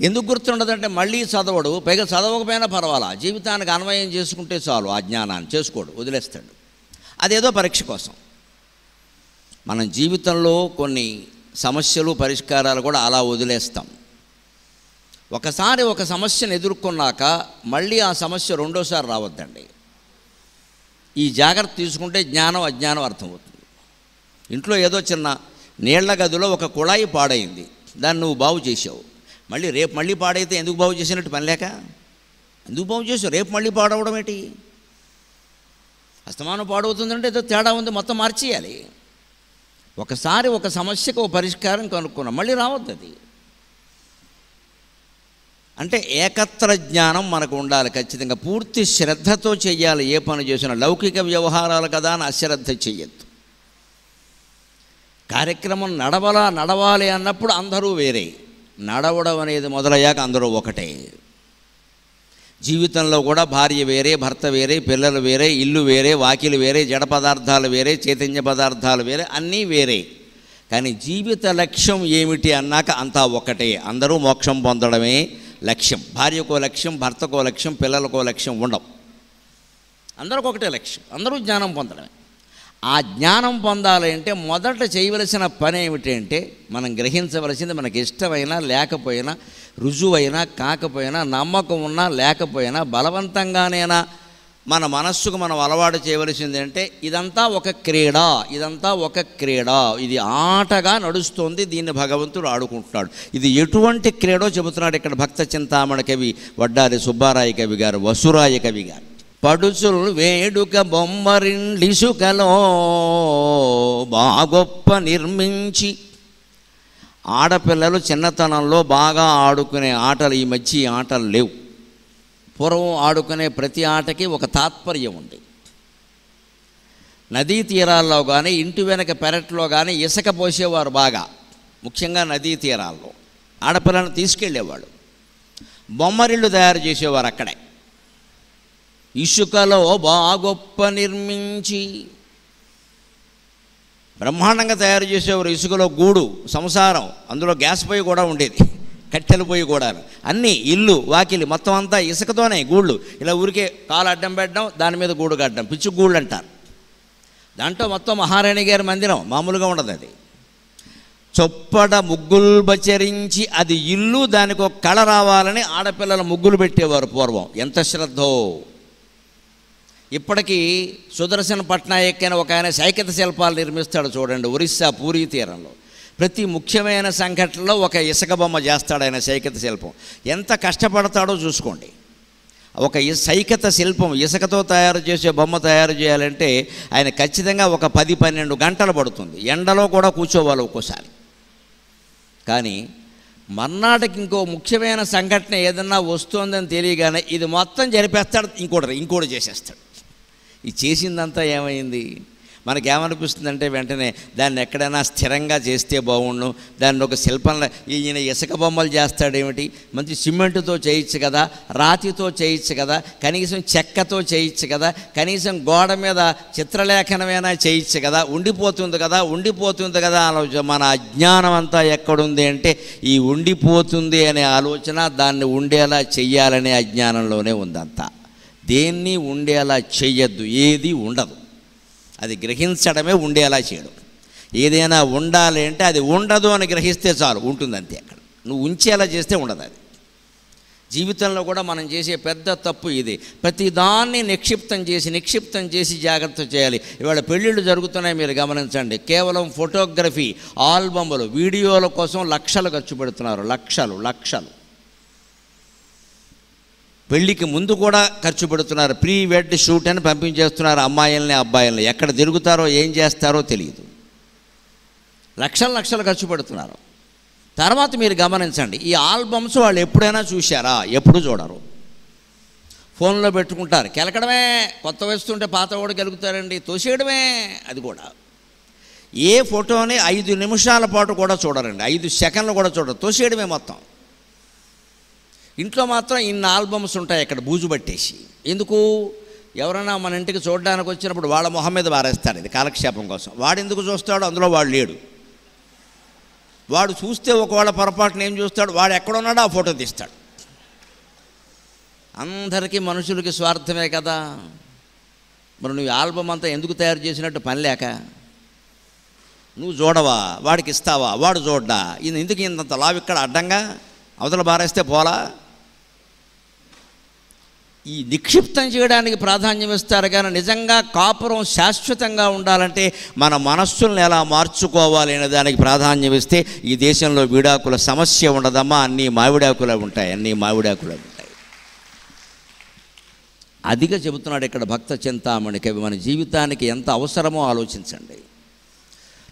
ఎందుకు గుర్తుండదంటే మళ్ళీ చదవడు, పైగా చదవకపోయినా పర్వాలా, జీవితానికి అన్వయం చేసుకుంటే చాలు. ఆ జ్ఞానాన్ని చేసుకోడు, వదిలేస్తాడు. అదేదో పరీక్ష కోసం. మనం జీవితంలో కొన్ని సమస్యలు పరిష్కారాలు కూడా అలా వదిలేస్తాం. ఒకసారి ఒక సమస్యను ఎదుర్కొన్నాక మళ్ళీ ఆ సమస్య రెండోసారి రావద్దండి. ఈ జాగ్రత్త తీసుకుంటే జ్ఞానం అజ్ఞానం అర్థమవుతుంది. ఇంట్లో ఏదో చిన్న నీళ్ల గదిలో ఒక కుళాయి పాడైంది, దాన్ని నువ్వు బాగు చేసావు. రేపు మళ్ళీ పాడైతే ఎందుకు బాగు చేసినట్టు పని లేక ఎందుకు బాగు చేసావు? రేపు మళ్ళీ పాడవడం ఏంటి? అస్తమానం పాడవుతుందంటే ఏదో తేడా ఉంది, మొత్తం మార్చేయాలి. ఒకసారి ఒక సమస్యకు ఒక పరిష్కారం కనుక్కున్నాం, మళ్ళీ రావద్దు. అది అంటే ఏకత్ర జ్ఞానం మనకు ఉండాలి ఖచ్చితంగా. పూర్తి శ్రద్ధతో చెయ్యాలి. ఏ పని చేసినా లౌకిక వ్యవహారాలు కదా అని అశ్రద్ధ చెయ్యొద్దు. కార్యక్రమం నడవాలి అన్నప్పుడు అందరూ వేరే, నడవడం అనేది మొదలయ్యాక అందరూ ఒకటే. జీవితంలో కూడా భార్య వేరే, భర్త వేరే, పిల్లలు వేరే, ఇల్లు వేరే, వాకిలు వేరే, జడ పదార్థాలు వేరే, చైతన్య పదార్థాలు వేరే, అన్నీ వేరే. కానీ జీవిత లక్ష్యం ఏమిటి అన్నాక అంతా ఒకటే. అందరూ మోక్షం పొందడమే లక్ష్యం. భార్యకో లక్ష్యం, భర్తకో లక్ష్యం, పిల్లలకో లక్ష్యం ఉండవు. అందరికి ఒకటే లక్ష్యం, అందరూ జ్ఞానం పొందడమే. ఆ జ్ఞానం పొందాలంటే మొదట చేయవలసిన పని ఏమిటంటే మనం గ్రహించవలసింది, మనకి ఇష్టమైనా లేకపోయినా, రుజువైనా కాకపోయినా, నమ్మకం ఉన్నా లేకపోయినా, బలవంతంగానైనా మన మనస్సుకు మనం అలవాటు చేయవలసింది అంటే ఇదంతా ఒక క్రీడ, ఇదంతా ఒక క్రీడ, ఇది ఆటగా నడుస్తోంది, దీన్ని భగవంతుడు ఆడుకుంటున్నాడు. ఇది ఎటువంటి క్రీడో చెబుతున్నాడు ఇక్కడ భక్త చింతామణి కవి వడ్డారి సుబ్బారాయ కవి గారు, వసురాయ కవి గారు. పడుచులు వేడుక బొమ్మరిండిసుకలో బాగొప్ప నిర్మించి. ఆడపిల్లలు చిన్నతనంలో బాగా ఆడుకునే ఆటలు ఈ మధ్య ఈ ఆటలు లేవు. పూర్వం ఆడుకునే ప్రతి ఆటకి ఒక తాత్పర్యం ఉంది. నదీ తీరాల్లో కానీ ఇంటి వెనక పెరట్లో కానీ ఇసుక పోసేవారు బాగా, ముఖ్యంగా నదీ తీరాల్లో ఆడపిల్లలను తీసుకెళ్ళేవాడు. బొమ్మరిళ్ళు తయారు చేసేవారు అక్కడే. ఇసుకలో బాగొప్ప నిర్మించి బ్రహ్మాండంగా తయారు చేసేవారు. ఇసుకలో గూడు, సంసారం, అందులో గ్యాస్ పొయ్యి కూడా ఉండేది, కట్టెల పొయ్యి కూడా, అన్నీ ఇల్లు వాకిలి మొత్తం అంతా ఇసుకతోనే గూళ్ళు. ఇలా ఊరికే కాలు అడ్డం పెట్టడం, దాని మీద గూడు కట్టడం, పిచ్చి గూళ్ళు అంటారు. దాంట్లో మొత్తం మహారాణి గారి మందిరం మామూలుగా ఉండదు. అది చొప్పడ ముగ్గులు బచరించి, అది ఇల్లు, దానికి ఒక కళ రావాలని ఆడపిల్లల ముగ్గులు పెట్టేవారు పూర్వం. ఎంత శ్రద్ధో! ఇప్పటికీ సుదర్శన్ పట్నాయక్ అని ఒక ఆయన సైకత శిల్పాలు నిర్మిస్తాడు చూడండి, ఒరిస్సా పూరీ తీరంలో. ప్రతి ముఖ్యమైన సంఘటనలో ఒక ఇసుక బొమ్మ చేస్తాడు ఆయన, సైకత శిల్పం. ఎంత కష్టపడతాడో చూసుకోండి. ఒక సైకత శిల్పం ఇసుకతో తయారు చేసే బొమ్మ తయారు చేయాలంటే ఆయన ఖచ్చితంగా ఒక 10-12 గంటలు పడుతుంది. ఎండలో కూడా కూర్చోవాలి ఒక్కోసారి. కానీ మర్నాటికి ఇంకో ముఖ్యమైన సంఘటన ఏదన్నా వస్తుందని తెలియగానే ఇది మొత్తం జరిపేస్తాడు, ఇంకోటి చేసేస్తాడు. ఇది చేసిందంతా ఏమైంది? మనకేమనిపిస్తుందంటే వెంటనే దాన్ని ఎక్కడైనా స్థిరంగా చేస్తే బాగుండు, దాన్ని ఒక శిల్పంలో ఈయన ఇసుక బొమ్మలు చేస్తాడేమిటి, మంచి సిమెంటుతో చేయొచ్చు కదా, రాతితో చేయొచ్చు కదా, కనీసం చెక్కతో చేయొచ్చు కదా, కనీసం గోడ మీద చిత్రలేఖనమైనా చేయొచ్చు కదా, ఉండిపోతుంది కదా ఆలోచన. మన అజ్ఞానం అంతా ఎక్కడుంది అంటే ఈ ఉండిపోతుంది అనే ఆలోచన, దాన్ని ఉండేలా చెయ్యాలనే అజ్ఞానంలోనే ఉందంతా. దేన్ని ఉండేలా చెయ్యొద్దు, ఏది ఉండదు. అది గ్రహించడమే ఉండేలా చేయడం. ఏదైనా ఉండాలి అంటే అది ఉండదు అని గ్రహిస్తే చాలు, ఉంటుంది అంతే. అక్కడ నువ్వు ఉంచేలా చేస్తే ఉండదు. అది జీవితంలో కూడా మనం చేసే పెద్ద తప్పు ఇది. ప్రతిదాన్ని నిక్షిప్తం చేసి జాగ్రత్త చేయాలి. ఇవాళ పెళ్ళిళ్ళు జరుగుతున్నాయి, మీరు గమనించండి. కేవలం ఫోటోగ్రఫీ, ఆల్బమ్లు, వీడియోల కోసం లక్షలు ఖర్చు పెడుతున్నారు, లక్షలు. పెళ్ళికి ముందు కూడా ఖర్చు పెడుతున్నారు. ప్రీ వెడ్ షూట్ అని పంపించేస్తున్నారు అమ్మాయిల్ని అబ్బాయిల్ని. ఎక్కడ తిరుగుతారో ఏం చేస్తారో తెలియదు. లక్షలు ఖర్చు పెడుతున్నారు. తర్వాత మీరు గమనించండి, ఈ ఆల్బమ్స్ వాళ్ళు ఎప్పుడైనా చూశారా? ఎప్పుడు చూడరు. ఫోన్లో పెట్టుకుంటారు, కెలకడమే. కొత్త వేస్తుంటే పాత కూడా కెలుగుతారండి, తోసేయడమే. అది కూడా ఏ ఫోటోని 5 నిమిషాల పాటు కూడా చూడరండి, 5 సెకండ్లు కూడా చూడరు, తోసేయడమే మొత్తం. ఇంట్లో మాత్రం ఇన్ని ఆల్బమ్స్ ఉంటాయి అక్కడ బూజు పట్టేసి. ఎందుకు? ఎవరైనా మన ఇంటికి చూడడానికి వచ్చినప్పుడు వాళ్ళ మొహం మీద వారేస్తాడు, ఇది కాలక్షేపం కోసం. వాడు ఎందుకు చూస్తాడు? అందులో వాడు లేడు. వాడు చూస్తే ఒకవేళ పొరపాటున ఏం చూస్తాడు? వాడు ఎక్కడున్నాడో ఆ ఫోటో తీస్తాడు. అందరికీ మనుషులకి స్వార్థమే కదా. మరి నువ్వు ఆల్బమ్ అంతా ఎందుకు తయారు చేసినట్టు పని లేక నువ్వు చూడవా? వాడికి ఇస్తావా? వాడు చూడ్డా? ఎందుకు ఇంత లావు ఇక్కడ అడ్డంగా అవతల బారేస్తే పోలా? ఈ నిక్షిప్తం చేయడానికి ప్రాధాన్యం ఇస్తారు. కానీ నిజంగా కాపురం శాశ్వతంగా ఉండాలంటే మన మనస్సులను ఎలా మార్చుకోవాలి అనే దానికి ప్రాధాన్యం ఇస్తే ఈ దేశంలో విడాకుల సమస్య ఉండదమ్మా. అన్నీ మావిడాకులే ఉంటాయి. అదిగా చెబుతున్నాడు ఇక్కడ భక్త చింతామణి కవి. మన జీవితానికి ఎంత అవసరమో ఆలోచించండి.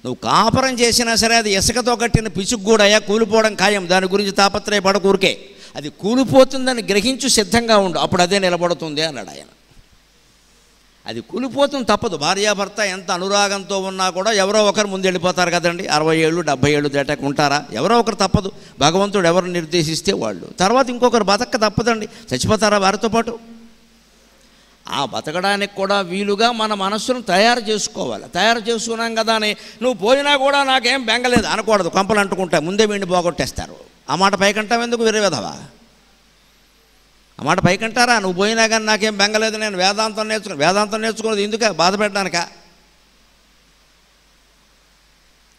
నువ్వు కాపురం చేసినా సరే అది ఇసుకతో కట్టిన పిచుగ్గూడయ్యా, కూలిపోవడం ఖాయం. దాని గురించి తాపత్రయపడకూరికే. అది కూలిపోతుందని గ్రహించు, సిద్ధంగా ఉండు, అప్పుడు అదే నిలబడుతుంది అన్నాడు ఆయన. అది కూలిపోతుంది, తప్పదు. భార్యాభర్త ఎంత అనురాగంతో ఉన్నా కూడా ఎవరో ఒకరు ముందు వెళ్ళిపోతారు కదండి. 60 ఏళ్ళు 70 ఏళ్ళు దాటాక ఉంటారా? ఎవరో ఒకరు తప్పదు. భగవంతుడు ఎవరు నిర్దేశిస్తే వాళ్ళు. తర్వాత ఇంకొకరు బతక తప్పదండి. చచ్చిపోతారా వారితో పాటు? ఆ బతకడానికి కూడా వీలుగా మన మనస్సును తయారు చేసుకోవాలి. తయారు చేసుకున్నాం కదా అని నువ్వు పోయినా కూడా నాకేం బెంగలేదు అనకూడదు. కొంపలు అంటుకుంటా ముందే వీడిని పోగొట్టేస్తారు. ఆ మాట పైకంటావు ఎందుకు? వేరే విధవా ఆ మాట పైకంటారా? నువ్వు పోయినా కానీ నాకేం బెంగలేదు, నేను వేదాంతం నేర్చుకున్నది ఎందుకు? బాధ పెట్టడానికా?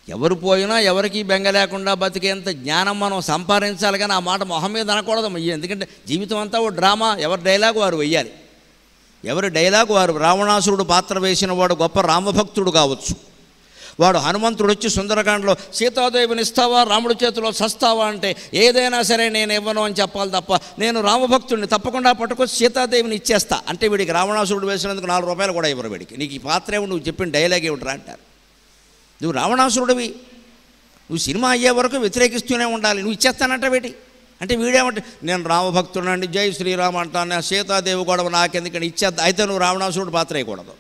ఎవరు పోయినా ఎవరికి బెంగ లేకుండా బతికేంత జ్ఞానం మనం సంపాదించాలి. కానీ ఆ మాట మొహం మీద అనకూడదు. ఎందుకంటే జీవితం అంతా ఓ డ్రామా, ఎవరి డైలాగ్ వారు వెయ్యాలి. ఎవరి డైలాగు వారు. రావణాసురుడు పాత్ర వేసిన వాడు గొప్ప రామభక్తుడు కావచ్చు, వాడు హనుమంతుడు వచ్చి సుందరకాండలో సీతాదేవిని ఇస్తావా రాముడి చేతిలో సస్తావా అంటే ఏదైనా సరే నేను ఇవ్వను అని చెప్పాలి తప్ప, నేను రామభక్తుడిని తప్పకుండా పట్టుకొచ్చి సీతాదేవిని ఇచ్చేస్తా అంటే వీడికి రావణాసురుడు వేసినందుకు 4 రూపాయలు కూడా ఇవ్వరు వీడికి. నీకు ఈ పాత్ర ఏమి, నువ్వు చెప్పిన డైలాగ్ ఏమిట్రా అంటారు. నువ్వు రావణాసురుడివి, నువ్వు సినిమా అయ్యే వరకు వ్యతిరేకిస్తూనే ఉండాలి, నువ్వు ఇచ్చేస్తానంట వీటి అంటే వీడేమంటే నేను రామభక్తుడు జై శ్రీరామ్ అంటాను, సీతాదేవి గొడవ నాకెందుకని ఇచ్చేద్దా, అయితే నువ్వు రావణాసురుడు పాత్ర వేయకూడదు.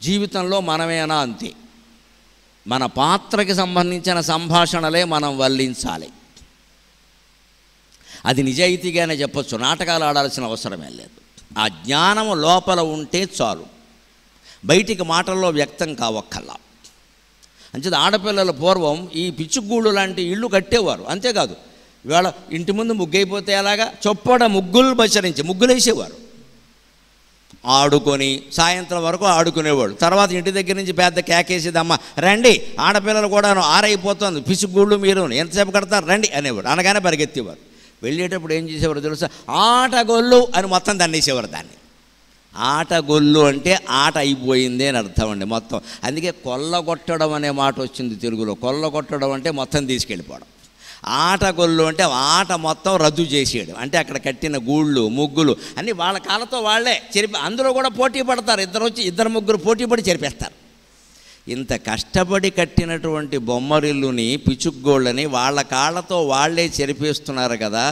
జీవితంలో మనమేనా అంతే, మన పాత్రకి సంబంధించిన సంభాషణలే మనం వల్లించాలి. అది నిజాయితీగానే చెప్పొచ్చు, నాటకాలు ఆడాల్సిన అవసరమే లేదు. ఆ జ్ఞానము లోపల ఉంటే చాలు, బయటికి మాటల్లో వ్యక్తం కావక్కల్లా. అంచేది ఆడపిల్లల పూర్వం ఈ పిచ్చుగూళ్ళు లాంటి ఇళ్ళు కట్టేవారు. అంతేకాదు ఇవాళ ఇంటి ముందు ముగ్గైపోతే అలాగా చొప్పడ ముగ్గులు బచ్చరించి ముగ్గులు వేసేవారు, ఆడుకొని సాయంత్రం వరకు ఆడుకునేవాడు. తర్వాత ఇంటి దగ్గర నుంచి పెద్ద కేకేసేది, అమ్మ రండి ఆడపిల్లలు కూడాను ఆరైపోతుంది పిచ్చుగూళ్ళు మీరు ఎంతసేపు కడతారు రండి అనేవాడు. అనగానే పరిగెత్తేవారు. వెళ్ళేటప్పుడు ఏం చేసేవారు తెలుసా, ఆటగొల్లు అని మొత్తం దండేసేవారు. దాన్ని ఆటగొల్లు అంటే ఆట అయిపోయింది అని అర్థం అండి మొత్తం. అందుకే కొల్లగొట్టడం అనే మాట వచ్చింది తెలుగులో. కొల్లగొట్టడం అంటే మొత్తం తీసుకెళ్ళిపోవడం. ఆటగొల్లు అంటే ఆట మొత్తం రద్దు చేసేయడం. అంటే అక్కడ కట్టిన గూళ్ళు ముగ్గులు అన్నీ వాళ్ళ కాళ్ళతో వాళ్ళే చెరిపి, అందులో కూడా పోటీ పడతారు. ఇద్దరు ముగ్గురు పోటీ పడి చెరిపేస్తారు. ఇంత కష్టపడి కట్టినటువంటి బొమ్మరిల్లుని పిచ్చుగోళ్ళని వాళ్ళ కాళ్ళతో వాళ్ళే చెరిపేస్తున్నారు కదా.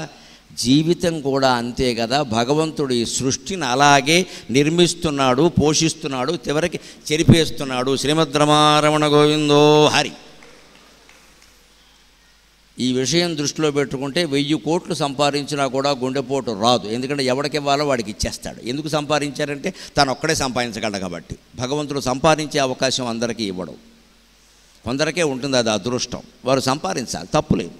జీవితం కూడా అంతే కదా. భగవంతుడు ఈ సృష్టిని అలాగే నిర్మిస్తున్నాడు, పోషిస్తున్నాడు, చివరికి చెరిపేస్తున్నాడు. శ్రీమద్ రమారమణ గోవిందో హరి. ఈ విషయం దృష్టిలో పెట్టుకుంటే 1000 కోట్లు సంపాదించినా కూడా గుండెపోటు రాదు. ఎందుకంటే ఎవడికి ఇవ్వాలో వాడికి ఇచ్చేస్తాడు. ఎందుకు సంపాదించారంటే తను ఒక్కడే సంపాదించగలడు కాబట్టి. భగవంతుడు సంపాదించే అవకాశం అందరికీ ఇవ్వడం, కొందరికే ఉంటుంది అది అదృష్టం. వారు సంపాదించాలి, తప్పులేదు.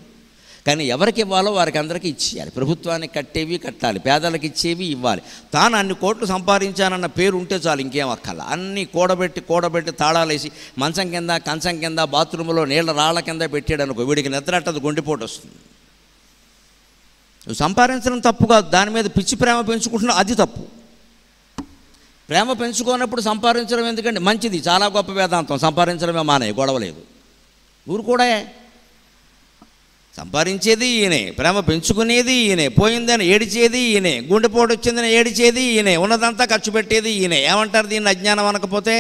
కానీ ఎవరికి ఇవ్వాలో వారికి అందరికీ ఇచ్చేయాలి. ప్రభుత్వానికి కట్టేవి కట్టాలి, పేదలకు ఇచ్చేవి ఇవ్వాలి. తాను అన్ని కోట్లు సంపాదించానన్న పేరు ఉంటే చాలు, ఇంకేం అక్కల. అన్నీ కూడబెట్టి తాళాలేసి మంచం కింద కంచం కింద బాత్రూంలో నీళ్ళ రాళ్ళ కింద పెట్టాడు అనుకో, వీడికి నిద్రట్టదు, గుండెపోటు వస్తుంది. నువ్వు సంపాదించడం తప్పు కాదు, దాని మీద పిచ్చి ప్రేమ పెంచుకుంటున్నావు అది తప్పు. ప్రేమ పెంచుకోనప్పుడు సంపాదించడం ఎందుకంటే మంచిది, చాలా గొప్ప వేదాంతం. సంపాదించడమే మానే, గొడవలేదు. ఊరు కూడా సంపాదించేది ఈయనే, ప్రేమ పెంచుకునేది ఈయనే, పోయిందని ఏడిచేది ఈయనే, గుండెపోటు వచ్చిందని ఏడిచేది ఈయనే, ఉన్నదంతా ఖర్చు పెట్టేది ఈయనే. ఏమంటారు దీన్ని అజ్ఞానం అనకపోతే?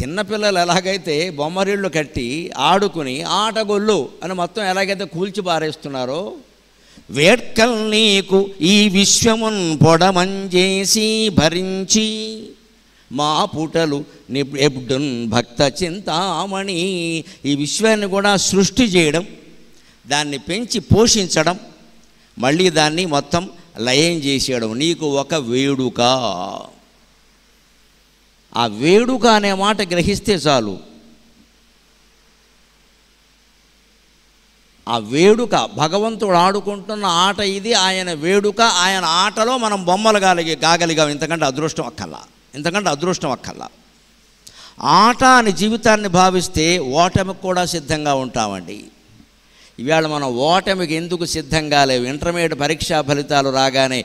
చిన్నపిల్లలు ఎలాగైతే బొమ్మరిళ్ళు కట్టి ఆడుకుని ఆటగొల్లు అని మొత్తం ఎలాగైతే కూల్చి పారేస్తున్నారో, వేడ్కల్ నీకు ఈ విశ్వమున్ పొడమంజేసి భరించి మా పుటలు నిబ్డున్ భక్త చింతామణి. ఈ విశ్వాన్ని కూడా సృష్టి చేయడం, దాన్ని పెంచి పోషించడం, మళ్ళీ దాన్ని మొత్తం లయం చేసేయడం నీకు ఒక వేడుక. ఆ వేడుక అనే మాట గ్రహిస్తే చాలు. ఆ వేడుక భగవంతుడు ఆడుకుంటున్న ఆట ఇది, ఆయన వేడుక. ఆయన ఆటలో మనం బొమ్మలు కాగలిగాం. ఇంతకంటే అదృష్టం అక్కల్లా. ఆట అని జీవితాన్ని భావిస్తే ఓటమికి కూడా సిద్ధంగా ఉంటామండి. ఇవాళ మనం ఓటమికి ఎందుకు సిద్ధంగా లేవు? ఇంటర్మీడియట్ పరీక్షా ఫలితాలు రాగానే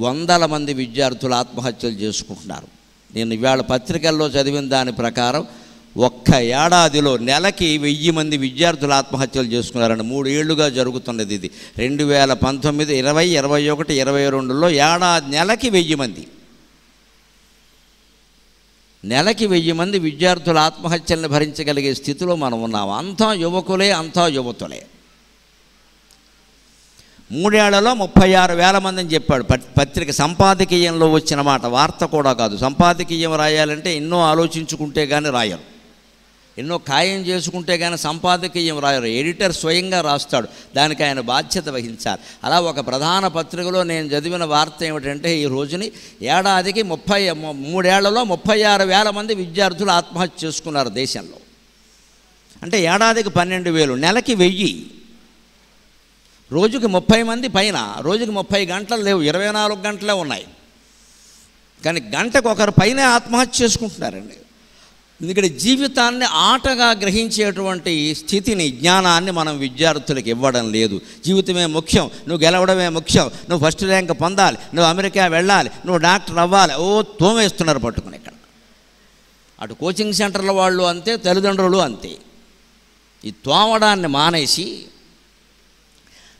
100 మంది విద్యార్థులు ఆత్మహత్యలు చేసుకుంటున్నారు. నేను ఇవాళ పత్రికల్లో చదివిన దాని ప్రకారం ఒక్క ఏడాదిలో నెలకి 1000 మంది విద్యార్థులు ఆత్మహత్యలు చేసుకున్నారండి. 3 ఏళ్లుగా జరుగుతున్నది ఇది. 2019, 20, 21, 22లో నెలకి 1000 మంది. నెలకి 1000 మంది విద్యార్థుల ఆత్మహత్యలను భరించగలిగే స్థితిలో మనం ఉన్నాం. అంతా యువకులే, అంతా యువతులే. 3 ఏళ్లలో 36,000 మంది అని చెప్పాడు పత్రిక. సంపాదకీయంలో వచ్చిన మాట, వార్త కూడా కాదు. సంపాదకీయం రాయాలంటే ఎన్నో ఆలోచించుకుంటే కానీ రాయరు, ఎన్నో ఖాయం చేసుకుంటే కానీ సంపాదకీయం రాయరు. ఎడిటర్ స్వయంగా రాస్తాడు, దానికి ఆయన బాధ్యత వహించాలి. అలా ఒక ప్రధాన పత్రికలో నేను చదివిన వార్త ఏమిటంటే, ఈ రోజుని ఏడాదికి 3 ఏళ్లలో 36,000 మంది విద్యార్థులు ఆత్మహత్య చేసుకున్నారు దేశంలో. అంటే ఏడాదికి 12,000, నెలకి 1000, రోజుకి 30 మంది పైన. రోజుకి 30 గంటలు లేవు, 24 గంటలే ఉన్నాయి. కానీ గంటకు ఒకరు పైన ఆత్మహత్య చేసుకుంటున్నారండి. ఎందుకంటే జీవితాన్ని ఆటగా గ్రహించేటువంటి స్థితిని, జ్ఞానాన్ని మనం విద్యార్థులకు ఇవ్వడం లేదు. జీవితమే ముఖ్యం, నువ్వు గెలవడమే ముఖ్యం, నువ్వు ఫస్ట్ ర్యాంక్ పొందాలి, నువ్వు అమెరికా వెళ్ళాలి, నువ్వు డాక్టర్ అవ్వాలి, తోమేస్తున్నారు పట్టుకుని. ఇక్కడ అటు కోచింగ్ సెంటర్ల వాళ్ళు అంతే, తల్లిదండ్రులు అంతే. ఈ తోమడాన్ని మానేసి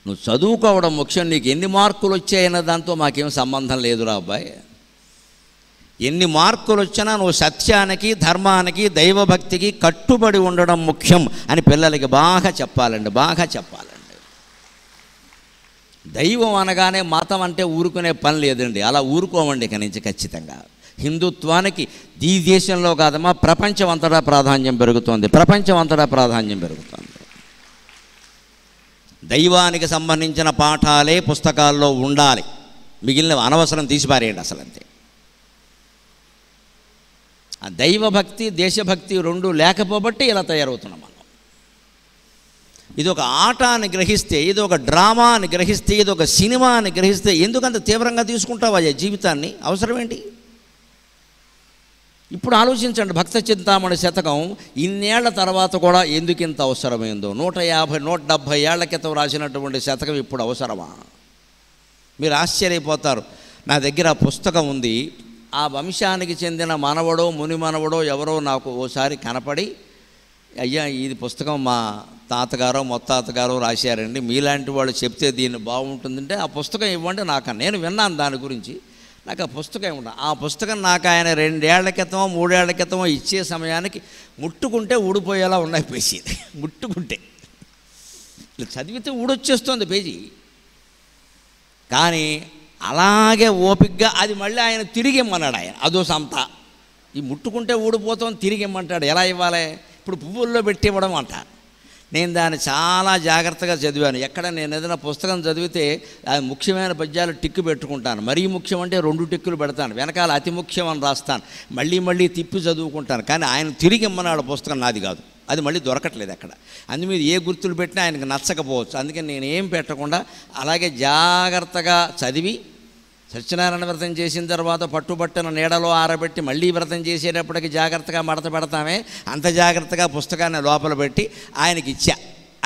నువ్వు చదువుకోవడం ముఖ్యం, నీకు ఎన్ని మార్కులు వచ్చాయన్న దాంతో మాకేం సంబంధం లేదురా అబ్బాయి. ఎన్ని మార్కులు వచ్చినా నువ్వు సత్యానికి, ధర్మానికి, దైవభక్తికి కట్టుబడి ఉండడం ముఖ్యం అని పిల్లలకి బాగా చెప్పాలండి, బాగా చెప్పాలండి. దైవం అనగానే మతం అంటే ఊరుకునే పని లేదండి. అలా ఊరుకోమండి ఇక నుంచి ఖచ్చితంగా. హిందుత్వానికి ఈ దేశంలో కాదమ్మా, ప్రపంచం అంతటా ప్రాధాన్యం పెరుగుతోంది, ప్రపంచం అంతటా ప్రాధాన్యం పెరుగుతోంది. దైవానికి సంబంధించిన పాఠాలే పుస్తకాల్లో ఉండాలి, మిగిలిన అనవసరం తీసిపారేయండి అసలు అంతే. ఆ దైవభక్తి, దేశభక్తి రెండు లేకపోబట్టి ఇలా తయారవుతున్నాం మనం. ఇది ఒక ఆట అని గ్రహిస్తే, ఇది ఒక డ్రామా అని గ్రహిస్తే, ఇది ఒక సినిమా అని గ్రహిస్తే ఎందుకంత తీవ్రంగా తీసుకుంటావా జీవితాన్ని? అవసరం ఏంటి? ఇప్పుడు ఆలోచించండి, భక్త చింతామణి శతకం ఇన్నేళ్ల తర్వాత కూడా ఎందుకు ఇంత అవసరమైందో. 150-170 ఏళ్ల క్రితం రాసినటువంటి శతకం ఇప్పుడు అవసరమా? మీరు ఆశ్చర్యపోతారు. నా దగ్గర ఆ పుస్తకం ఉంది. ఆ వంశానికి చెందిన మనవడో ముని మనవడో ఎవరో నాకు ఓసారి కనపడి, అయ్యా ఇది పుస్తకం మా తాతగారో ముత్తాతగారో రాశారండి, మీలాంటి వాళ్ళు చెప్తే దీన్ని బాగుంటుందంటే ఆ పుస్తకం ఇవ్వండి నాకు. నేను విన్నాను దాని గురించి, నాకు ఆ పుస్తకం ఇవ్వండి. ఆ పుస్తకం నాకు ఆయన 2 ఏళ్ల క్రితమో 3 ఏళ్ల క్రితమో ఇచ్చే సమయానికి ముట్టుకుంటే ఊడిపోయేలా ఉన్నాయి పేజీ. ముట్టుకుంటే చదివితే ఊడొచ్చేస్తుంది పేజీ. కానీ అలాగే ఓపికగా అది మళ్ళీ ఆయన తిరిగి ఇమ్మన్నాడు. ఆయన అదో సంత. ఈ ముట్టుకుంటే ఊడిపోతాం, తిరిగి ఇమ్మంటాడు. ఎలా ఇవ్వాలి? ఇప్పుడు పువ్వుల్లో పెట్టి ఇవ్వడం అంట. నేను దాన్ని చాలా జాగ్రత్తగా చదివాను. ఎక్కడ నేను ఏదైనా పుస్తకం చదివితే అది ముఖ్యమైన పద్యాలు టిక్కు పెట్టుకుంటాను. మరీ ముఖ్యం అంటే 2 టిక్కులు పెడతాను, వెనకాల అతి ముఖ్యం అని రాస్తాను, మళ్ళీ మళ్ళీ తిప్పి చదువుకుంటాను. కానీ ఆయన తిరిగి ఇమ్మన్నాడు పుస్తకం, నాది కాదు. అది మళ్ళీ దొరకట్లేదు ఎక్కడ. అందు మీద ఏ గుర్తులు పెట్టినా ఆయనకు నచ్చకపోవచ్చు. అందుకని నేను ఏం పెట్టకుండా అలాగే జాగ్రత్తగా చదివి, సత్యనారాయణ వ్రతం చేసిన తర్వాత పట్టుబట్టిన నీడలో ఆరబెట్టి మళ్ళీ వ్రతం చేసేటప్పటికి జాగ్రత్తగా మడత పెడతామే, అంత జాగ్రత్తగా పుస్తకాన్ని లోపల పెట్టి ఆయనకి ఇచ్చా.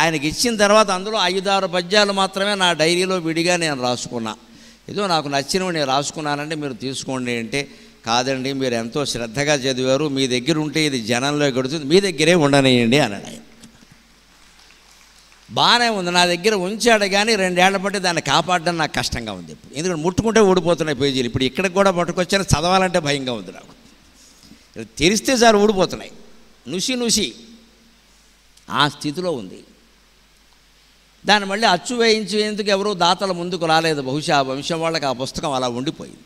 ఆయనకి ఇచ్చిన తర్వాత అందులో 5-6 పద్యాలు మాత్రమే నా డైరీలో విడిగా నేను రాసుకున్నా. ఏదో నాకు నచ్చినవి నేను రాసుకున్నానంటే మీరు తీసుకోండి అంటే, కాదండి మీరు ఎంతో శ్రద్ధగా చదివారు, మీ దగ్గర ఉంటే ఇది జనంలో గడుతుంది, మీ దగ్గరే ఉండనియండి అన్నాడు ఆయన. బాగానే ఉంది, నా దగ్గర ఉంచాడు. కానీ 2 ఏళ్ల బట్టి దాన్ని కాపాడడం నాకు కష్టంగా ఉంది ఇప్పుడు. ఎందుకంటే ముట్టుకుంటే ఊడిపోతున్నాయి పేజీలు. ఇప్పుడు ఇక్కడికి కూడా పట్టుకొచ్చాను, చదవాలంటే భయంగా ఉంది నాకు. తెరిస్తే సార్ ఊడిపోతున్నాయి, నుసి ఆ స్థితిలో ఉంది. దాన్ని మళ్ళీ అచ్చు వేయించేందుకు ఎవరో దాతల ముందుకు రాలేదు. బహుశా ఆ వంశం వాళ్ళకి ఆ పుస్తకం అలా ఉండిపోయింది.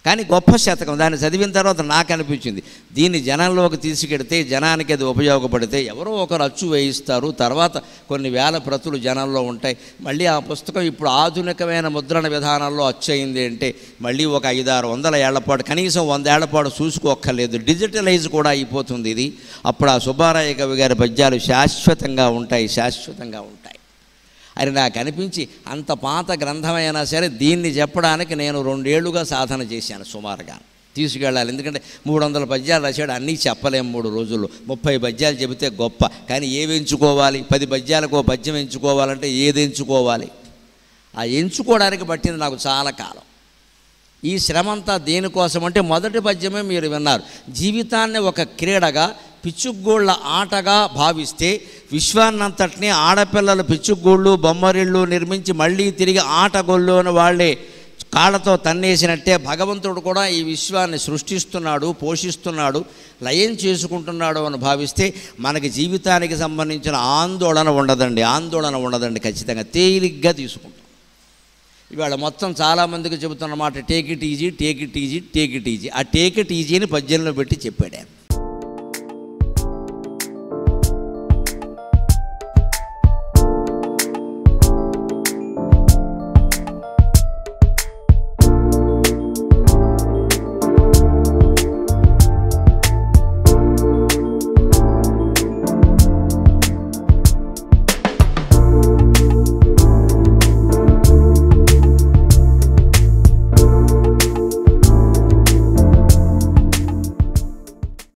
కానీ గొప్ప శతకం. దాన్ని చదివిన తర్వాత నాకు అనిపించింది, దీన్ని జనంలోకి తీసుకెడితే, జనానికి అది ఉపయోగపడితే ఎవరో ఒకరు అచ్చు వేయిస్తారు, తర్వాత కొన్ని వేల ప్రతులు జనంలో ఉంటాయి. మళ్ళీ ఆ పుస్తకం ఇప్పుడు ఆధునికమైన ముద్రణ విధానంలో అచ్చు అయింది అంటే మళ్ళీ ఒక 500-600 ఏళ్ల పాటు, కనీసం 100 ఏళ్ల పాటు చూసుకోక్కర్లేదు, డిజిటలైజ్ కూడా అయిపోతుంది ఇది. అప్పుడు ఆ సుబ్బారాయ కవి గారి పద్యాలు శాశ్వతంగా ఉంటాయి, శాశ్వతంగా ఉంటాయి అని నాకు అనిపించి, అంత పాత గ్రంథమైనా సరే దీన్ని చెప్పడానికి నేను 2 ఏళ్లుగా సాధన చేశాను సుమారుగా. తీసుకెళ్ళాలి, ఎందుకంటే 300 పద్యాలు రాశాడు, అన్నీ చెప్పలేము 3 రోజుల్లో. 30 పద్యాలు చెబితే గొప్ప, కానీ ఏవి ఎంచుకోవాలి? 10 పద్యాలకు పద్యం ఎంచుకోవాలంటే ఏది ఎంచుకోవాలి? ఆ ఎంచుకోవడానికి పట్టింది నాకు చాలా కాలం. ఈ శ్రమంతా దేనికోసం అంటే, మొదటి పద్యమే మీరు విన్నారు. జీవితాన్ని ఒక క్రీడగా, పిచ్చుగోళ్ళ ఆటగా భావిస్తే, విశ్వాన్నంతటినీ ఆడపిల్లలు పిచ్చుగోళ్ళు బొమ్మరిళ్ళు నిర్మించి మళ్ళీ తిరిగి ఆటగొల్లోని వాళ్ళే కాళ్ళతో తన్నేసినట్టే భగవంతుడు కూడా ఈ విశ్వాన్ని సృష్టిస్తున్నాడు, పోషిస్తున్నాడు, లయం చేసుకుంటున్నాడు అని భావిస్తే మనకి జీవితానికి సంబంధించిన ఆందోళన ఉండదండి. ఖచ్చితంగా తేలిగ్గా తీసుకుంటాం. ఇవాళ మొత్తం చాలామందికి చెబుతున్నమాట, టేక్ ఇట్ ఈజీ. ఆ టేక్ ఇట్ ఈజీని పద్యంలో పెట్టి చెప్పాడు.